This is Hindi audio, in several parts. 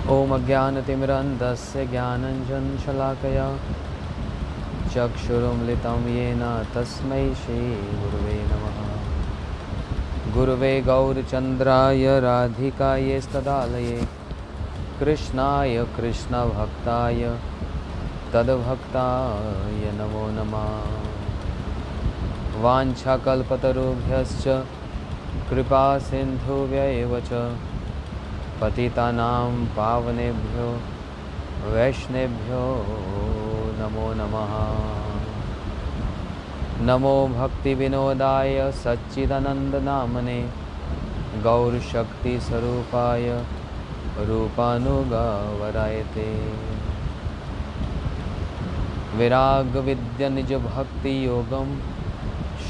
ॐ अज्ञानतिमिरन्धस्य ज्ञानञ्जनशलाकया चक्षुरुन्मिलितं येन तस्मै श्रीगुरुवे नमः। गुरुवे गौरचन्द्राय राधिकायै तदालये कृष्णाय कृष्णभक्ताय तद्भक्ताय नमो नमः। वाञ्छाकल्पतरुभ्यश्च कृपा सिन्धुभ्यैव च पतितानां पावनेभ्यो वैष्णवेभ्यो नमो नमः। नमो भक्तिविनोदाय सच्चिदानन्दनामने गौरशक्तिस्वरूपाय रूपानुगवरायते। विरागविद्यानिजभक्तियोगं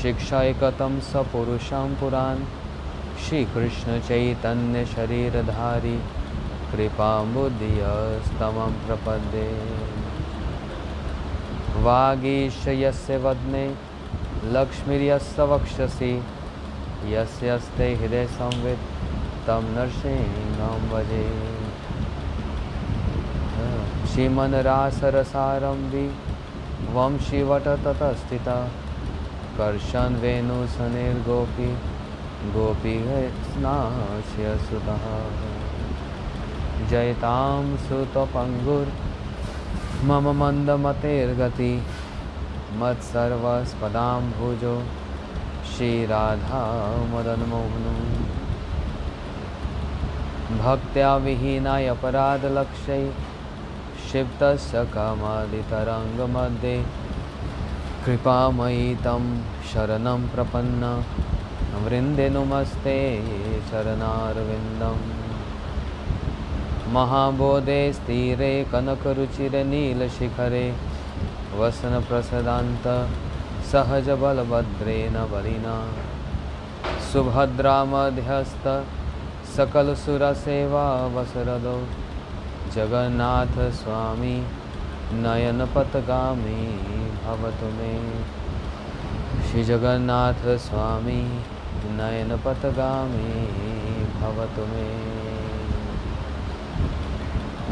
शिक्षायकतं सपुरुषं पुरान् श्रीकृष्ण चैतन्य शरीरधारी कृपाम्बुधियस्तमं प्रपद्ये। वागीशयस्य वदने लक्ष्मीर्यस्य वक्षसि यस्यस्ते हृदय संवित् तं नरसिंहं भजे। श्रीमन्रासरसारम्भि वंशीवटततस्थिता कर्षन् वेणुसुनिर्गोपी गोपीनास्य सुतः। जयतां सुतपङ्गुर्मम मन्दमतेर्गति मत्सर्वस्पदाम्भुजो श्रीराधा मदनमोहनं। भक्त्या विहीनाय अपराधलक्ष्यै क्षिप्तस्य कामादितरङ्गमध्ये कृपामयी तं शरणं प्रपन्ना वृन्दे नुमस्ते चरणारविन्दम्। महाबोधे स्थिरे कनकरुचिरे नीलशिखरे वसनप्रसदान्त सहजबलभद्रेण बलिना सुभद्रा मध्यस्थ सकलसुरसेवा वसरदो जगन्नाथ स्वामी नयनपथगामी भवतु मे। श्री जगन्नाथ स्वामी नयनपथगामी भवतु मे।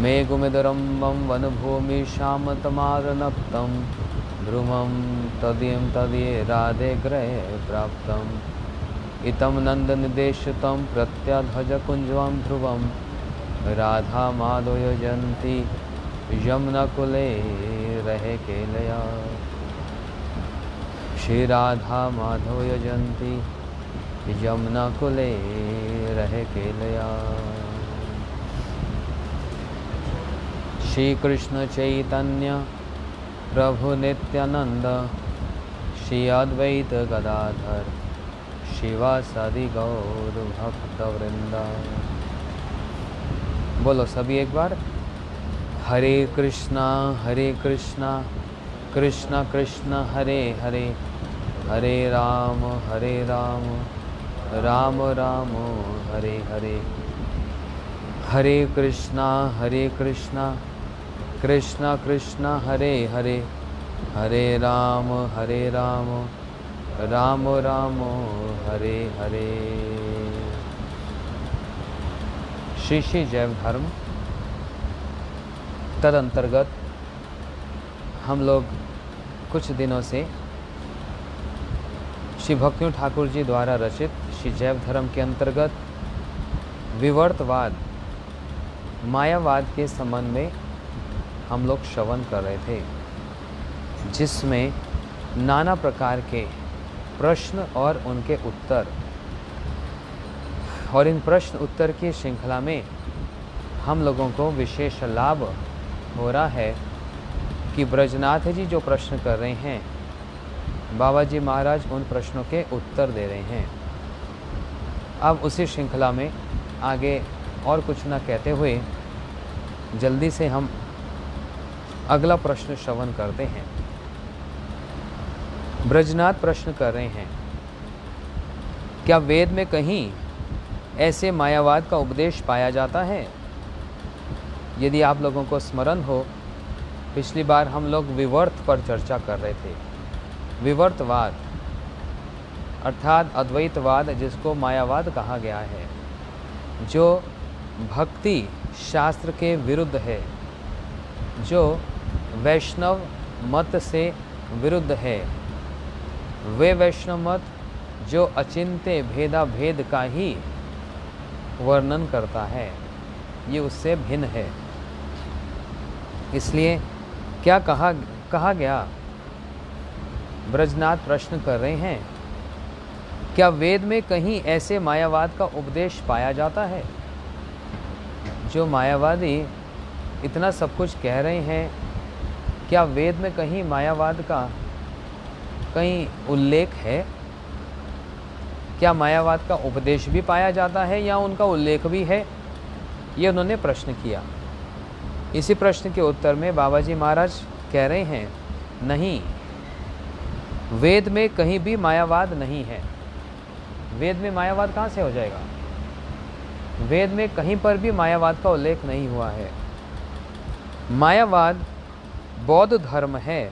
मेघुमिदरम्बं वनभूमि श्यामतमारनक्तं ध्रुवं तदीयं तदीये राधे गृहे प्राप्तम्। इतं नन्दनिदेशितं प्रत्याध्वजकुञ्जं ध्रुवं राधा माधव यजन्ति यमुनाकुले रहे केलया। श्री राधा माधव यजन्ति यमुनाकुले रहे केलया। श्री कृष्ण चैतन्य प्रभु नित्यानंद श्री अद्वैत गदाधर शिवासादि गौर भक्तवृंदा। बोलो सभी एक बार। हरे कृष्णा कृष्णा कृष्णा हरे हरे हरे राम राम राम हरे हरे। हरे कृष्णा कृष्णा कृष्णा हरे हरे हरे राम राम राम हरे हरे। श्री श्री जैव धर्म तदंतर्गत हम लोग कुछ दिनों से श्री भक्ति ठाकुर जी द्वारा रचित श्री जैव धर्म के अंतर्गत विवर्तवाद मायावाद के संबंध में हम लोग श्रवण कर रहे थे, जिसमें नाना प्रकार के प्रश्न और उनके उत्तर, और इन प्रश्न उत्तर की श्रृंखला में हम लोगों को विशेष लाभ हो रहा है कि ब्रजनाथ जी जो प्रश्न कर रहे हैं, बाबा जी महाराज उन प्रश्नों के उत्तर दे रहे हैं। अब उसी श्रृंखला में आगे और कुछ न कहते हुए जल्दी से हम अगला प्रश्न श्रवण करते हैं। ब्रजनाथ प्रश्न कर रहे हैं, क्या वेद में कहीं ऐसे मायावाद का उपदेश पाया जाता है? यदि आप लोगों को स्मरण हो, पिछली बार हम लोग विवर्त पर चर्चा कर रहे थे। विवर्तवाद अर्थात अद्वैतवाद, जिसको मायावाद कहा गया है, जो भक्ति शास्त्र के विरुद्ध है, जो वैष्णव मत से विरुद्ध है। वे वैष्णव मत जो अचिंत्य भेदाभेद का ही वर्णन करता है, ये उससे भिन्न है। इसलिए क्या कहा गया? ब्रजनाथ प्रश्न कर रहे हैं, क्या वेद में कहीं ऐसे मायावाद का उपदेश पाया जाता है? जो मायावादी इतना सब कुछ कह रहे हैं, क्या वेद में कहीं मायावाद का कहीं उल्लेख है? क्या मायावाद का उपदेश भी पाया जाता है या उनका उल्लेख भी है? ये उन्होंने प्रश्न किया। इसी प्रश्न के उत्तर में बाबा जी महाराज कह रहे हैं, नहीं, वेद में कहीं भी मायावाद नहीं है। वेद में मायावाद कहाँ से हो जाएगा? वेद में कहीं पर भी मायावाद का उल्लेख नहीं हुआ है। मायावाद बौद्ध धर्म है।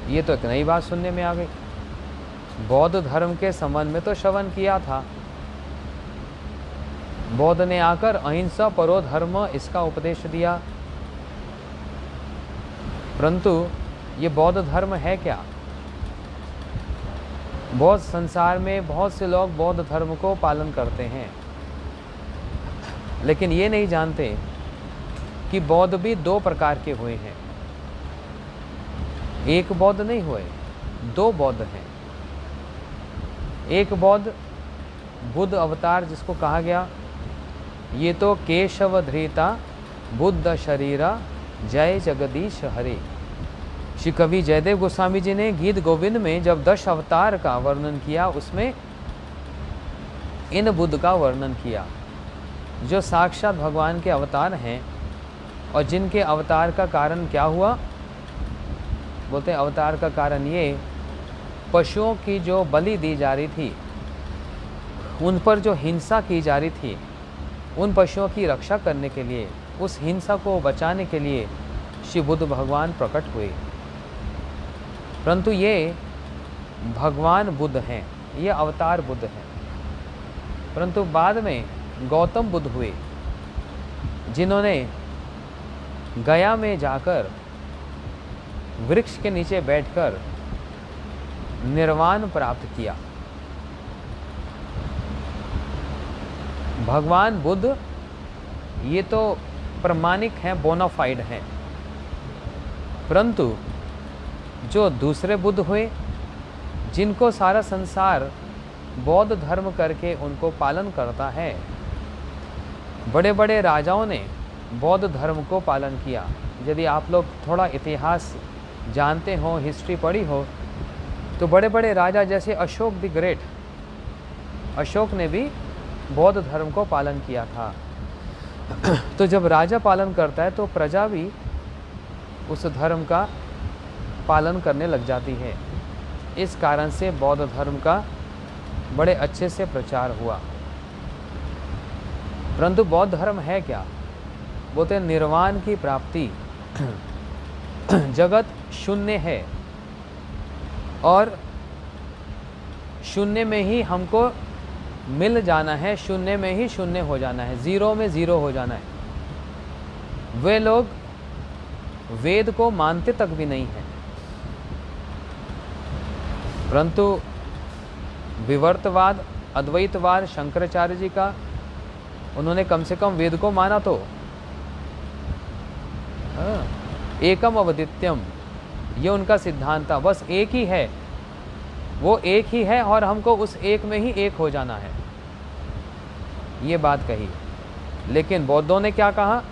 ये तो एक नई बात सुनने में आ गई। बौद्ध धर्म के संबंध में तो श्रवण किया था। बौद्ध ने आकर अहिंसा परो धर्म इसका उपदेश दिया, परंतु ये बौद्ध धर्म है क्या? बहुत संसार में बहुत से लोग बौद्ध धर्म को पालन करते हैं, लेकिन ये नहीं जानते कि बौद्ध भी दो प्रकार के हुए हैं। एक बौद्ध नहीं हुए, दो बौद्ध हैं। एक बौद्ध बुद्ध अवतार जिसको कहा गया, ये तो केशव धृता बुद्ध शरीरा जय जगदीश हरे। श्री कवि जयदेव गोस्वामी जी ने गीत गोविंद में जब 10 अवतार का वर्णन किया, उसमें इन बुद्ध का वर्णन किया, जो साक्षात भगवान के अवतार हैं और जिनके अवतार का कारण क्या हुआ? बोलते हैं अवतार का कारण ये, पशुओं की जो बलि दी जा रही थी, उन पर जो हिंसा की जा रही थी, उन पशुओं की रक्षा करने के लिए, उस हिंसा को बचाने के लिए श्री बुद्ध भगवान प्रकट हुए। परंतु ये भगवान बुद्ध हैं, ये अवतार बुद्ध हैं। परंतु बाद में गौतम बुद्ध हुए, जिन्होंने गया में जाकर वृक्ष के नीचे बैठकर निर्वाण प्राप्त किया। भगवान बुद्ध ये तो प्रमाणिक हैं, बोनाफाइड हैं, परंतु जो दूसरे बुद्ध हुए, जिनको सारा संसार बौद्ध धर्म करके उनको पालन करता है, बड़े बड़े राजाओं ने बौद्ध धर्म को पालन किया। यदि आप लोग थोड़ा इतिहास जानते हो, हिस्ट्री पढ़ी हो, तो बड़े बड़े राजा जैसे अशोक द ग्रेट, अशोक ने भी बौद्ध धर्म को पालन किया था। तो जब राजा पालन करता है तो प्रजा भी उस धर्म का पालन करने लग जाती है। इस कारण से बौद्ध धर्म का बड़े अच्छे से प्रचार हुआ। परंतु बौद्ध धर्म है क्या? बोलते हैं निर्वाण की प्राप्ति। जगत शून्य है और शून्य में ही हमको मिल जाना है, शून्य में ही शून्य हो जाना है, जीरो में जीरो हो जाना है। वे लोग वेद को मानते तक भी नहीं हैं, परंतु विवर्तवाद, अद्वैतवाद शंकराचार्य जी का, उन्होंने कम से कम वेद को माना तो एकम अवदित्यम, ये उनका सिद्धांत था। बस एक ही है, वो एक ही है और हमको उस एक में ही एक हो जाना है, ये बात कही। लेकिन बौद्धों ने क्या कहा?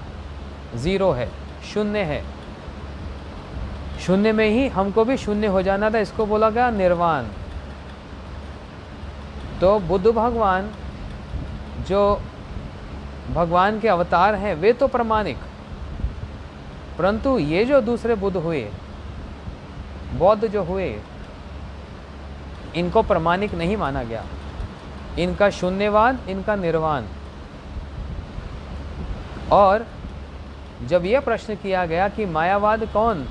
जीरो है, शून्य है, शून्य में ही हमको भी शून्य हो जाना था, इसको बोला गया निर्वाण। तो बुद्ध भगवान जो भगवान के अवतार हैं वे तो प्रमाणिक, परंतु ये जो दूसरे बुद्ध हुए, बौद्ध जो हुए, इनको प्रमाणिक नहीं माना गया। इनका शून्यवाद, इनका निर्वाण। और जब यह प्रश्न किया गया कि मायावाद कौन,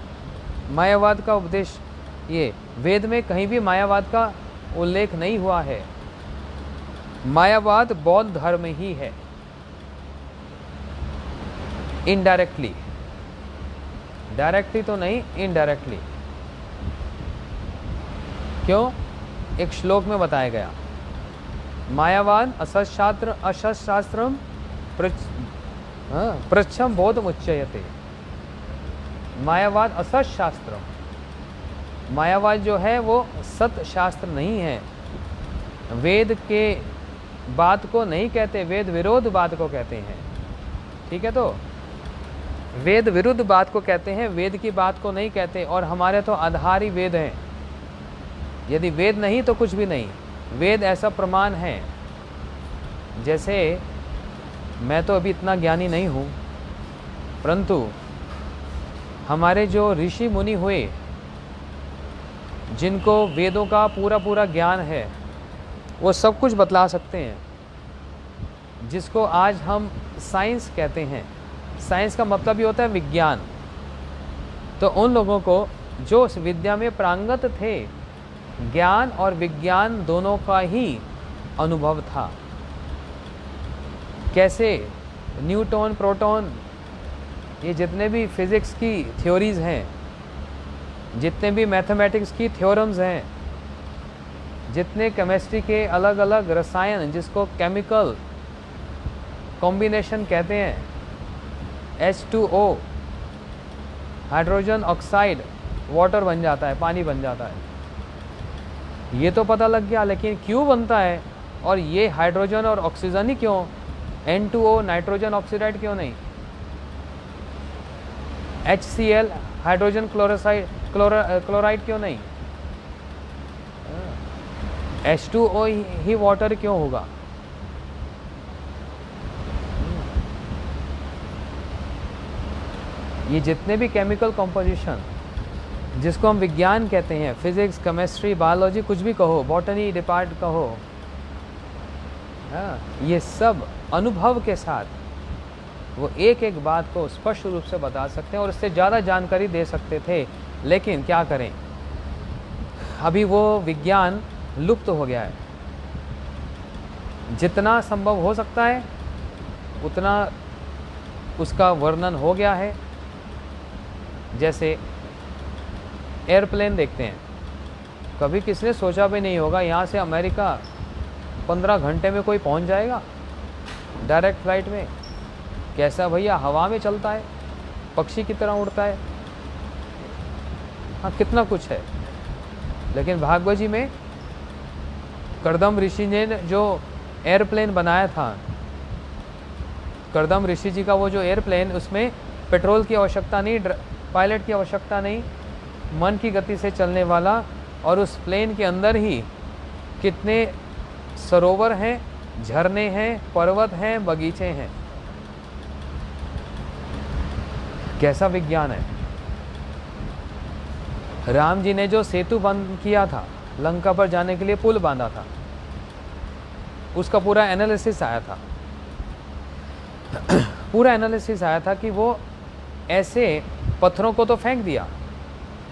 मायावाद का उपदेश, ये वेद में कहीं भी मायावाद का उल्लेख नहीं हुआ है, मायावाद बौद्ध धर्म ही है, इनडायरेक्टली, डायरेक्टली तो नहीं, इनडायरेक्टली। क्यों? एक श्लोक में बताया गया, मायावाद असशास्त्रम पृच्छम बोधमुच्यते। मायावाद असत शास्त्र, मायावाद जो है वो सत शास्त्र नहीं है, वेद के बात को नहीं कहते, वेद विरोध बात को कहते हैं। ठीक है, तो वेद विरुद्ध बात को कहते हैं, वेद की बात को नहीं कहते। और हमारे तो आधार ही वेद हैं, यदि वेद नहीं तो कुछ भी नहीं। वेद ऐसा प्रमाण है, जैसे मैं तो अभी इतना ज्ञानी नहीं हूँ, परंतु हमारे जो ऋषि मुनि हुए, जिनको वेदों का पूरा पूरा ज्ञान है, वो सब कुछ बतला सकते हैं, जिसको आज हम साइंस कहते हैं। साइंस का मतलब ही होता है विज्ञान। तो उन लोगों को जो उस विद्या में प्रांगत थे, ज्ञान और विज्ञान दोनों का ही अनुभव था। कैसे न्यूटन, प्रोटॉन, ये जितने भी फिज़िक्स की थ्योरीज़ हैं, जितने भी मैथमेटिक्स की थ्योरम्स हैं, जितने केमिस्ट्री के अलग अलग रसायन, जिसको केमिकल कॉम्बिनेशन कहते हैं, H2O, हाइड्रोजन ऑक्साइड वाटर बन जाता है, पानी बन जाता है, ये तो पता लग गया। लेकिन क्यों बनता है, और ये हाइड्रोजन और ऑक्सीजन ही क्यों, N2O नाइट्रोजन ऑक्सीडाइड क्यों नहीं, HCl हाइड्रोजन क्लोराइड क्यों नहीं, H2O ही वाटर क्यों होगा। ये जितने भी केमिकल कंपोजिशन, जिसको हम विज्ञान कहते हैं, फिजिक्स, केमिस्ट्री, बायोलॉजी, कुछ भी कहो, बॉटनी डिपार्ट कहो, ये सब अनुभव के साथ वो एक एक बात को स्पष्ट रूप से बता सकते हैं और इससे ज़्यादा जानकारी दे सकते थे। लेकिन क्या करें, अभी वो विज्ञान लुप्त हो गया है। जितना संभव हो सकता है उतना उसका वर्णन हो गया है। जैसे एयरप्लेन देखते हैं, कभी किसने सोचा भी नहीं होगा यहाँ से अमेरिका 15 घंटे में कोई पहुँच जाएगा डायरेक्ट फ्लाइट में। कैसा भैया, हवा में चलता है, पक्षी की तरह उड़ता है, हाँ कितना कुछ है। लेकिन भागवत जी में कर्दम ऋषि ने जो एयरप्लेन बनाया था, कर्दम ऋषि जी का वो जो एयरप्लेन, उसमें पेट्रोल की आवश्यकता नहीं, पायलट की आवश्यकता नहीं, मन की गति से चलने वाला। और उस प्लेन के अंदर ही कितने सरोवर हैं, झरने हैं, पर्वत हैं, बगीचे हैं। कैसा विज्ञान है। राम जी ने जो सेतु बंद किया था, लंका पर जाने के लिए पुल बांधा था, उसका पूरा एनालिसिस आया था। पूरा एनालिसिस आया था कि वो ऐसे पत्थरों को तो फेंक दिया,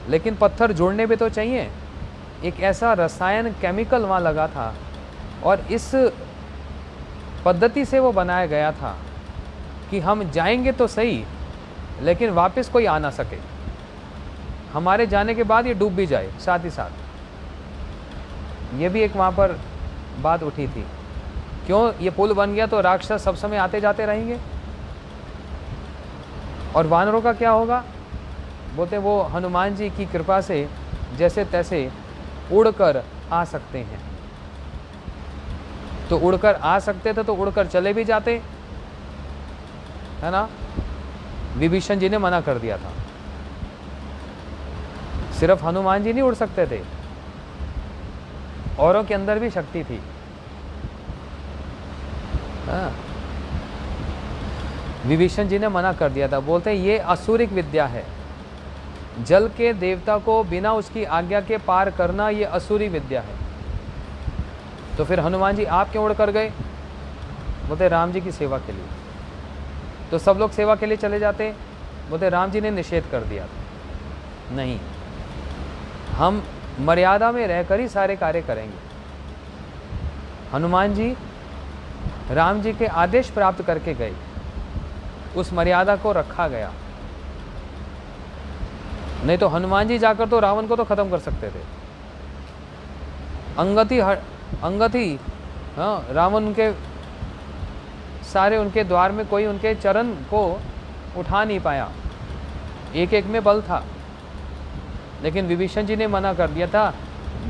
लेकिन पत्थर जुड़ने भी तो चाहिए। एक ऐसा रसायन केमिकल वहाँ लगा था और इस पद्धति से वो बनाया गया था कि हम जाएंगे तो सही, लेकिन वापस कोई आ ना सके। हमारे जाने के बाद ये डूब भी जाए साथ ही साथ। ये भी एक वहाँ पर बात उठी थी, क्यों ये पुल बन गया तो राक्षस सब समय आते जाते रहेंगे और वानरों का क्या होगा। बोलते वो हनुमान जी की कृपा से जैसे तैसे उड़कर आ सकते हैं। तो उड़कर आ सकते थे तो उड़कर चले भी जाते, है ना। विभीषण जी ने मना कर दिया था, सिर्फ हनुमान जी नहीं उड़ सकते थे, औरों के अंदर भी शक्ति थी। हाँ, विभीषण जी ने मना कर दिया था। बोलते हैं ये असुरिक विद्या है, जल के देवता को बिना उसकी आज्ञा के पार करना ये असुरी विद्या है। तो फिर हनुमान जी आप क्यों उड़ कर गए। बोलते राम जी की सेवा के लिए। तो सब लोग सेवा के लिए चले जाते। बोलते राम जी ने निषेध कर दिया था, नहीं, हम मर्यादा में रहकर ही सारे कार्य करेंगे। हनुमान जी राम जी के आदेश प्राप्त करके गए, उस मर्यादा को रखा गया। नहीं तो हनुमान जी जाकर तो रावण को तो खत्म कर सकते थे। अंगति हाँ, रावण उनके सारे उनके द्वार में कोई उनके चरण को उठा नहीं पाया, एक एक में बल था। लेकिन विभीषण जी ने मना कर दिया था,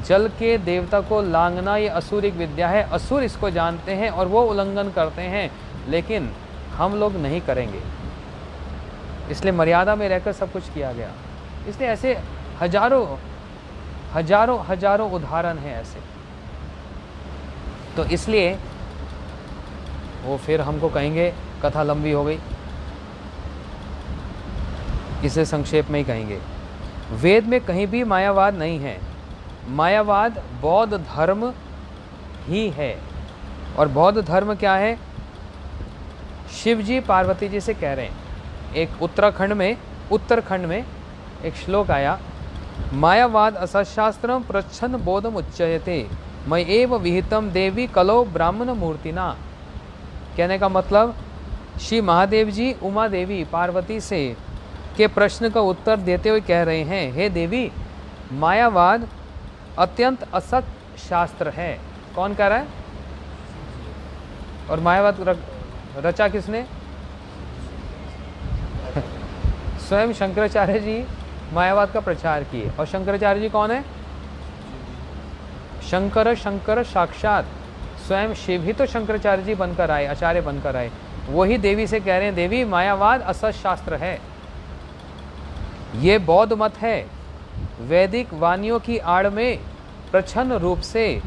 जल के देवता को लांघना ये असुरिक विद्या है, असुर इसको जानते हैं और वो उल्लंघन करते हैं, लेकिन हम लोग नहीं करेंगे। इसलिए मर्यादा में रहकर सब कुछ किया गया। इसलिए ऐसे हजारों हजारों हजारों उदाहरण हैं ऐसे। तो इसलिए वो फिर हमको कहेंगे कथा लंबी हो गई, इसे संक्षेप में ही कहेंगे। वेद में कहीं भी मायावाद नहीं है। मायावाद बौद्ध धर्म ही है। और बौद्ध धर्म क्या है? शिव जी पार्वती जी से कह रहे हैं। एक उत्तराखंड में एक श्लोक आया, मायावाद असशास्त्रम प्रच्छन्न बोधम उच्चयते मय एव विहितम देवी कलो ब्राह्मण मूर्तिना। कहने का मतलब श्री महादेव जी उमा देवी पार्वती से के प्रश्न का उत्तर देते हुए कह रहे हैं, हे देवी, मायावाद अत्यंत असत शास्त्र है। कौन कह रहा है? और मायावाद रचा किसने? स्वयं शंकराचार्य जी मायावाद का प्रचार किए। और शंकराचार्य जी कौन है? शंकर साक्षात स्वयं शिव ही तो शंकराचार्य जी बनकर आए, आचार्य बनकर आए। वही देवी से कह रहे हैं, देवी मायावाद असत शास्त्र है, ये बौद्ध मत है, वैदिक वाणियों की आड़ में प्रच्छन्न रूप से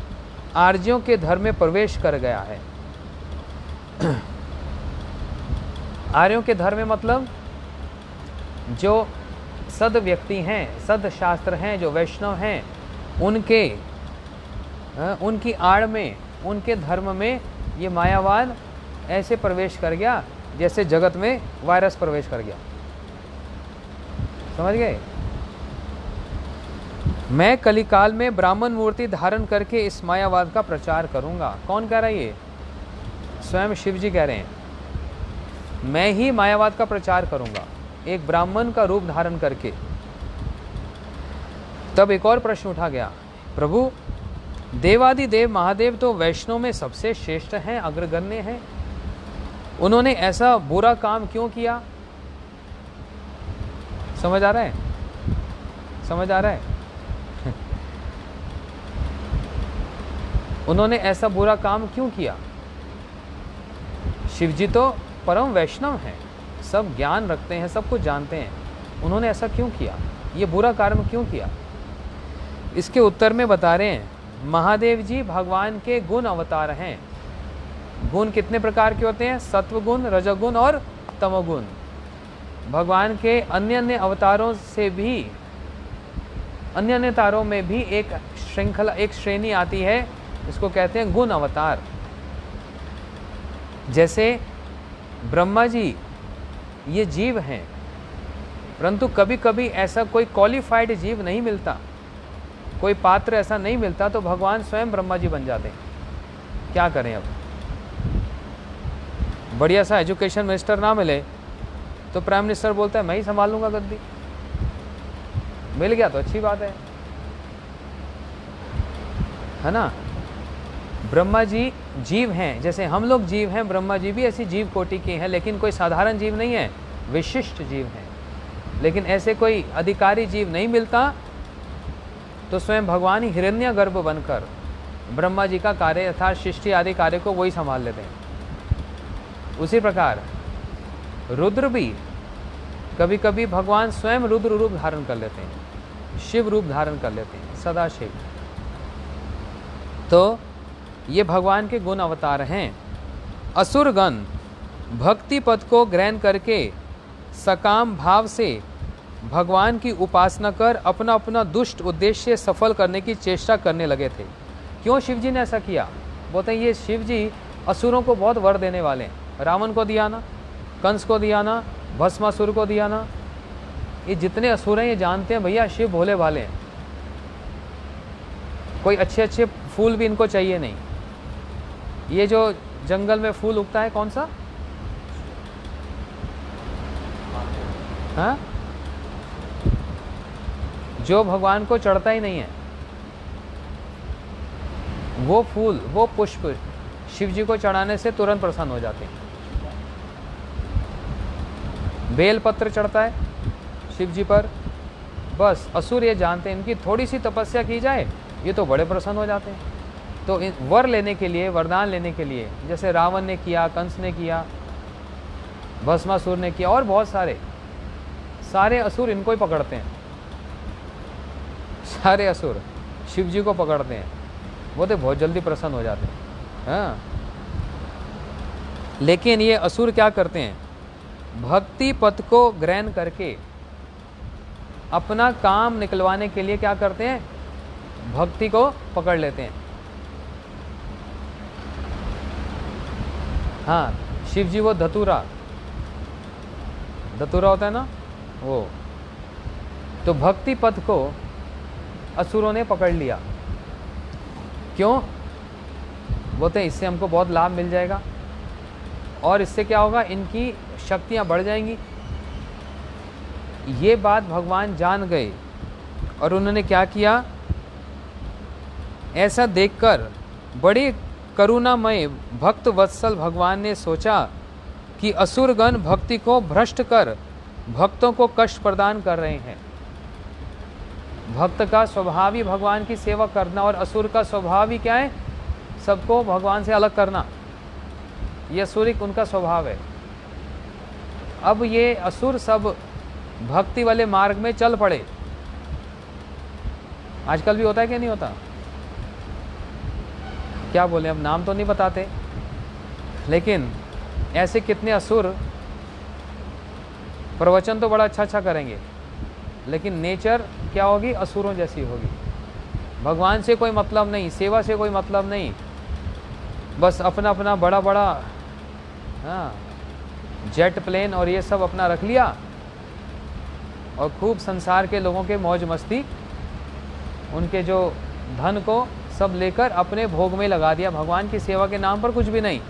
आर्यों के धर्म में प्रवेश कर गया है। आर्यों के धर्म में मतलब जो सद व्यक्ति हैं, सद शास्त्र हैं, जो वैष्णव हैं, उनकी आड़ में, उनके धर्म में ये मायावाद ऐसे प्रवेश कर गया जैसे जगत में वायरस प्रवेश कर गया। समझ गए? मैं कलिकाल में ब्राह्मण मूर्ति धारण करके इस मायावाद का प्रचार करूंगा। कौन कह रहा है ये? स्वयं शिव जी कह रहे हैं, मैं ही मायावाद का प्रचार करूंगा एक ब्राह्मण का रूप धारण करके। तब एक और प्रश्न उठा गया, प्रभु देवादिदेव महादेव तो वैष्णव में सबसे श्रेष्ठ हैं, अग्रगण्य हैं, उन्होंने ऐसा बुरा काम क्यों किया? समझ आ रहा है? समझ आ रहा है? उन्होंने ऐसा बुरा काम क्यों किया? शिव जी तो परम वैष्णव हैं, सब ज्ञान रखते हैं, सब कुछ जानते हैं, उन्होंने ऐसा क्यों किया? ये बुरा कारण क्यों किया? इसके उत्तर में बता रहे हैं, महादेव जी भगवान के गुण अवतार हैं। गुण कितने प्रकार के होते हैं? सत्वगुण, रजोगुण और तमोगुण। भगवान के अन्य अन्य अवतारों से भी, अन्य अन्य अवतारों में भी एक श्रृंखला, एक श्रेणी आती है, इसको कहते हैं गुण अवतार। जैसे ब्रह्मा जी ये जीव हैं, परंतु कभी कभी ऐसा कोई क्वालिफाइड जीव नहीं मिलता, कोई पात्र ऐसा नहीं मिलता, तो भगवान स्वयं ब्रह्मा जी बन जाते हैं। क्या करें अब? बढ़िया सा एजुकेशन मिनिस्टर ना मिले तो प्राइम मिनिस्टर बोलता है मैं ही संभाल लूंगा गद्दी। मिल गया तो अच्छी बात है ना? ब्रह्मा जी जीव हैं, जैसे हम लोग जीव हैं, ब्रह्मा जी भी ऐसी जीव कोटि के हैं, लेकिन कोई साधारण जीव नहीं है, विशिष्ट जीव हैं। लेकिन ऐसे कोई अधिकारी जीव नहीं मिलता, तो स्वयं भगवान ही हिरण्यगर्भ बनकर ब्रह्मा जी का कार्य अर्थात सृष्टि आदि कार्य को वही संभाल लेते हैं। उसी प्रकार रुद्र भी कभी कभी भगवान स्वयं रुद्र रूप धारण कर लेते हैं, शिव रूप धारण कर लेते हैं, सदा शिव। तो ये भगवान के गुण अवतार हैं। असुरगण भक्ति पद को ग्रहण करके सकाम भाव से भगवान की उपासना कर अपना अपना दुष्ट उद्देश्य सफल करने की चेष्टा करने लगे थे। क्यों शिव जी ने ऐसा किया? बोलते हैं ये शिव जी असुरों को बहुत वर देने वाले हैं। रावण को दिया ना, कंस को दिया ना, भस्मासुर को दिया ना, ये जितने असुर हैं ये जानते हैं भैया शिव भोले भाले हैं, कोई अच्छे अच्छे फूल भी इनको चाहिए नहीं। ये जो जंगल में फूल उगता है कौन सा? हाँ, जो भगवान को चढ़ता ही नहीं है, वो फूल, वो पुष्प शिव जी को चढ़ाने से तुरंत प्रसन्न हो जाते हैं। बेल पत्र चढ़ता है शिव जी पर, बस असुर ये जानते हैं इनकी थोड़ी सी तपस्या की जाए ये तो बड़े प्रसन्न हो जाते हैं। तो वर लेने के लिए, वरदान लेने के लिए, जैसे रावण ने किया, कंस ने किया, भस्मासुर ने किया, और बहुत सारे असुर इनको ही पकड़ते हैं। सारे असुर शिव जी को पकड़ते हैं, वो तो बहुत जल्दी प्रसन्न हो जाते हैं। हाँ, लेकिन ये असुर क्या करते हैं? भक्ति पथ को ग्रहण करके अपना काम निकलवाने के लिए क्या करते हैं? भक्ति को पकड़ लेते हैं। हाँ, शिव जी वो धतूरा होता है ना, वो तो भक्ति पथ को असुरों ने पकड़ लिया। क्यों? बोलते हैं इससे हमको बहुत लाभ मिल जाएगा और इससे क्या होगा, इनकी शक्तियां बढ़ जाएंगी। ये बात भगवान जान गए और उन्होंने क्या किया? ऐसा देखकर बड़ी करुणामय भक्त वत्सल भगवान ने सोचा कि असुरगण भक्ति को भ्रष्ट कर भक्तों को कष्ट प्रदान कर रहे हैं। भक्त का स्वभाव ही भगवान की सेवा करना और असुर का स्वभाव ही क्या है? सबको भगवान से अलग करना। यह असुरिक उनका स्वभाव है। अब ये असुर सब भक्ति वाले मार्ग में चल पड़े। आजकल भी होता है कि नहीं होता? क्या बोले, अब नाम तो नहीं बताते, लेकिन ऐसे कितने असुर प्रवचन तो बड़ा अच्छा करेंगे, लेकिन नेचर क्या होगी? असुरों जैसी होगी। भगवान से कोई मतलब नहीं, सेवा से कोई मतलब नहीं, बस अपना अपना बड़ा बड़ा हाँ जेट प्लेन और ये सब अपना रख लिया और खूब संसार के लोगों के मौज मस्ती, उनके जो धन को सब लेकर अपने भोग में लगा दिया, भगवान की सेवा के नाम पर कुछ भी नहीं।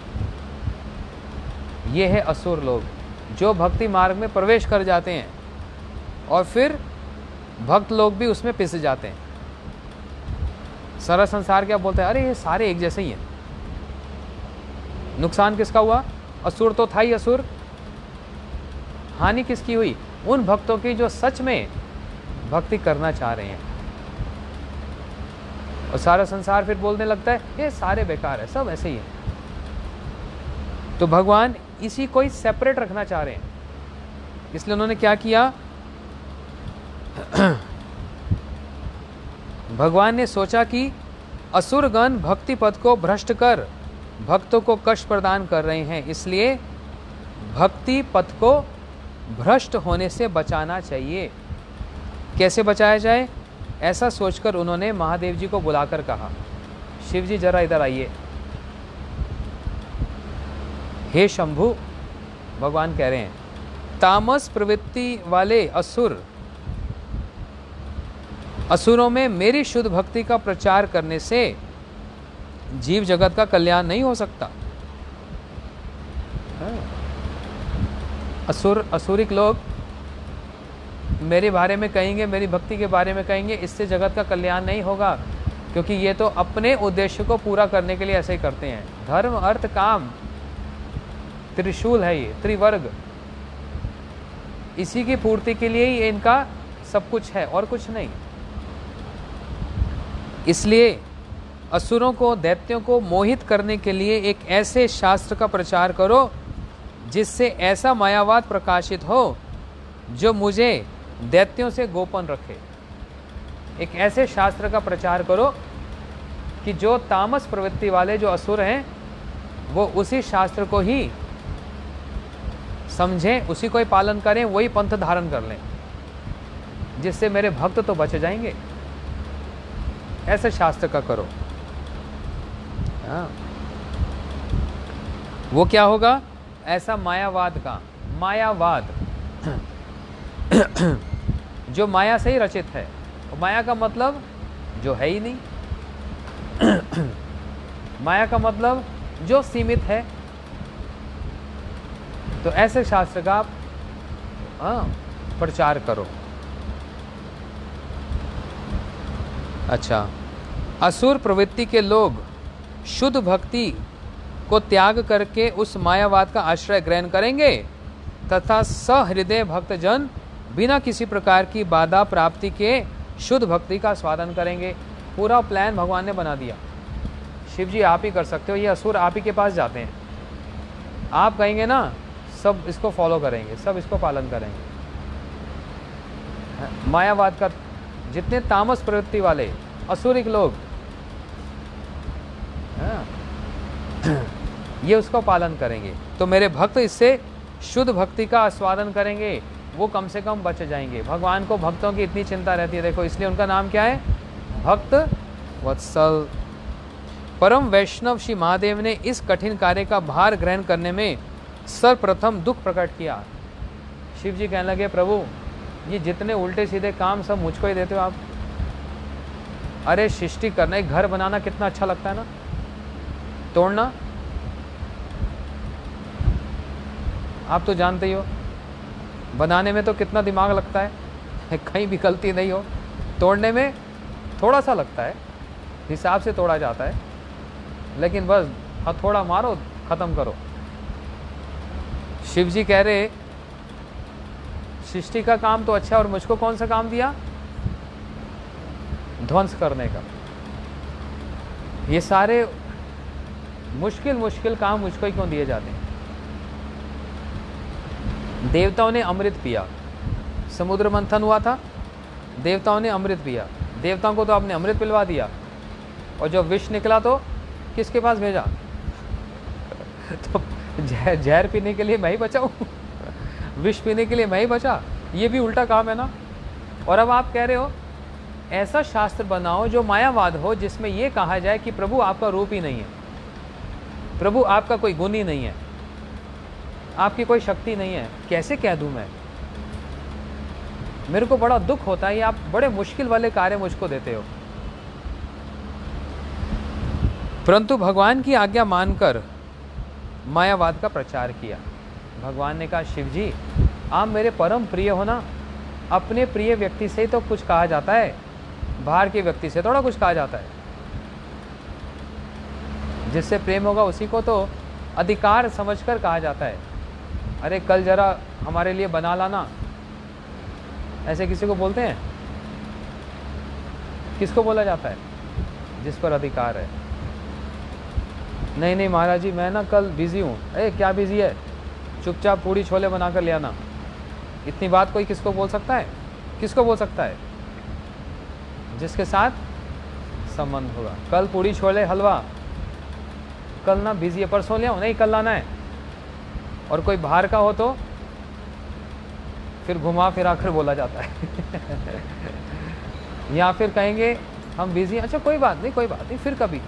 ये है असुर लोग जो भक्ति मार्ग में प्रवेश कर जाते हैं और फिर भक्त लोग भी उसमें पिस जाते हैं। सारा संसार क्या बोलता है? अरे ये सारे एक जैसे ही हैं। नुकसान किसका हुआ? असुर तो था ही असुर। हानि किसकी हुई? उन भक्तों की जो सच में भक्ति करना चाह रहे हैं। और सारा संसार फिर बोलने लगता है ये सारे बेकार है, सब ऐसे ही है। तो भगवान इसी को ही सेपरेट रखना चाह रहे हैं, इसलिए उन्होंने क्या किया? भगवान ने सोचा कि असुरगण भक्ति पथ को भ्रष्ट कर भक्तों को कष्ट प्रदान कर रहे हैं, इसलिए भक्ति पथ को भ्रष्ट होने से बचाना चाहिए। कैसे बचाया जाए? ऐसा सोचकर उन्होंने महादेव जी को बुलाकर कहा, शिव जी जरा इधर आइए। हे शंभु, भगवान कह रहे हैं, तामस प्रवृत्ति वाले असुरों में मेरी शुद्ध भक्ति का प्रचार करने से जीव जगत का कल्याण नहीं हो सकता। असुरिक लोग मेरे बारे में कहेंगे, मेरी भक्ति के बारे में कहेंगे, इससे जगत का कल्याण नहीं होगा, क्योंकि ये तो अपने उद्देश्य को पूरा करने के लिए ऐसे ही करते हैं। धर्म अर्थ काम त्रिशूल है, ये त्रिवर्ग, इसी की पूर्ति के लिए ही इनका सब कुछ है और कुछ नहीं। इसलिए असुरों को, दैत्यों को मोहित करने के लिए एक ऐसे शास्त्र का प्रचार करो जिससे ऐसा मायावाद प्रकाशित हो जो मुझे दैत्यों से गोपन रखे। एक ऐसे शास्त्र का प्रचार करो कि जो तामस प्रवृत्ति वाले जो असुर हैं वो उसी शास्त्र को ही समझें, उसी को ही पालन करें, वही पंथ धारण कर लें, जिससे मेरे भक्त तो बच जाएंगे। ऐसे शास्त्र का करो। वो क्या होगा? ऐसा मायावाद का, मायावाद जो माया से ही रचित है। माया का मतलब जो है ही नहीं। माया का मतलब जो सीमित है। तो ऐसे शास्त्र का आप प्रचार करो। अच्छा, असुर प्रवृत्ति के लोग शुद्ध भक्ति को त्याग करके उस मायावाद का आश्रय ग्रहण करेंगे तथा सहृदय भक्तजन बिना किसी प्रकार की बाधा प्राप्ति के शुद्ध भक्ति का स्वादन करेंगे। पूरा प्लान भगवान ने बना दिया। शिव जी आप ही कर सकते हो, ये असुर आप ही के पास जाते हैं। आप कहेंगे ना, सब इसको फॉलो करेंगे, सब इसको पालन करेंगे। मायावाद का जितने तामस प्रवृत्ति वाले असुरिक लोग, ये उसको पालन करेंगे। तो मेरे भक्त इससे शुद्ध भक्ति का आस्वादन करेंगे, वो कम से कम बच जाएंगे। भगवान को भक्तों की इतनी चिंता रहती है, देखो, इसलिए उनका नाम क्या है? भक्त वत्सल। परम वैष्णव श्री महादेव ने इस कठिन कार्य का भार ग्रहण करने में सर्वप्रथम दुख प्रकट किया। शिव जी कहने लगे, प्रभु ये जितने उल्टे सीधे काम सब मुझको ही देते हो आप। अरे सृष्टि करना, एक घर बनाना कितना अच्छा लगता है ना, तोड़ना आप तो जानते ही हो, बनाने में तो कितना दिमाग लगता है, कहीं भी गलती नहीं हो। तोड़ने में थोड़ा सा लगता है, हिसाब से तोड़ा जाता है, लेकिन बस हथौड़ा मारो, खत्म करो। शिव जी कह रहे सृष्टि का काम तो अच्छा, और मुझको कौन सा काम दिया? ध्वंस करने का। ये सारे मुश्किल काम मुझको ही क्यों दिए जाते हैं? देवताओं ने अमृत पिया, समुद्र मंथन हुआ था, देवताओं ने अमृत पिया, देवताओं को तो आपने अमृत पिलवा दिया, और जब विष निकला तो किसके पास भेजा? तो जहर पीने के लिए मैं ही बचा हूँ, विष पीने के लिए मैं ही बचा। ये भी उल्टा काम है ना। और अब आप कह रहे हो ऐसा शास्त्र बनाओ जो मायावाद हो, जिसमें यह कहा जाए कि प्रभु आपका रूप ही नहीं है, प्रभु आपका कोई गुण ही नहीं है, आपकी कोई शक्ति नहीं है। कैसे कह दूं मैं? मेरे को बड़ा दुख होता है, आप बड़े मुश्किल वाले कार्य मुझको देते हो। परंतु भगवान की आज्ञा मानकर मायावाद का प्रचार किया। भगवान ने कहा, शिव जी आप मेरे परम प्रिय हो ना, अपने प्रिय व्यक्ति से ही तो कुछ कहा जाता है, बाहर के व्यक्ति से थोड़ा कुछ कहा जाता है। जिससे प्रेम होगा उसी को तो अधिकार समझकर कहा जाता है। अरे कल जरा हमारे लिए बना लाना, ऐसे किसी को बोलते हैं? किसको बोला जाता है? जिस पर अधिकार है। नहीं नहीं महाराज जी, मैं ना कल बिजी हूँ। अरे क्या बिजी है? चुपचाप पूड़ी छोले बना कर ले आना। इतनी बात कोई किसको बोल सकता है? किसको बोल सकता है? जिसके साथ संबंध होगा। कल पूड़ी छोले हलवा, कल ना बिजी है, परसों ले आओ, नहीं कल लाना है। और कोई बाहर का हो तो फिर घुमा फिरा कर बोला जाता है या फिर कहेंगे हम बिजी हैं, अच्छा कोई बात नहीं, कोई बात नहीं, फिर कभी।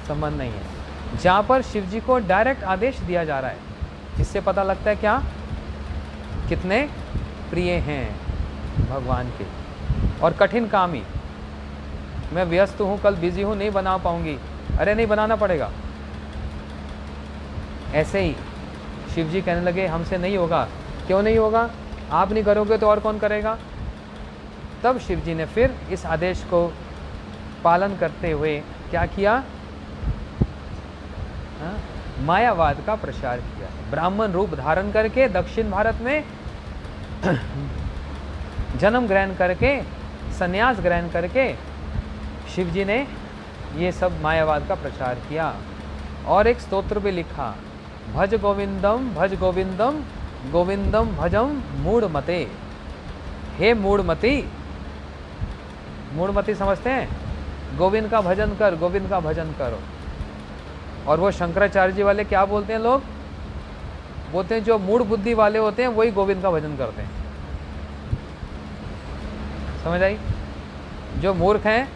संबंध नहीं है। जहाँ पर शिव जी को डायरेक्ट आदेश दिया जा रहा है, इससे पता लगता है क्या, कितने प्रिय हैं भगवान के। और कठिन काम ही, मैं व्यस्त हूँ, कल बिजी हूँ, नहीं बना पाऊंगी, अरे नहीं बनाना पड़ेगा। ऐसे ही शिव जी कहने लगे हमसे नहीं होगा। क्यों नहीं होगा? आप नहीं करोगे तो और कौन करेगा? तब शिव जी ने फिर इस आदेश को पालन करते हुए क्या किया? मायावाद का प्रचार किया। ब्राह्मण रूप धारण करके दक्षिण भारत में जन्म ग्रहण करके, संन्यास ग्रहण करके शिव जी ने ये सब मायावाद का प्रचार किया। और एक स्तोत्र भी लिखा, भज गोविंदम भज गोविंदम गोविंदम भजम मूढ़मते। हे मूढ़मती, मूढ़मती समझते हैं? गोविंद का भजन कर, गोविंद का भजन करो। और वो शंकराचार्य जी वाले क्या बोलते हैं? लोग बोलते हैं जो मूढ़ बुद्धि वाले होते हैं वही गोविंद का भजन करते हैं। समझ आई? जो मूर्ख हैं,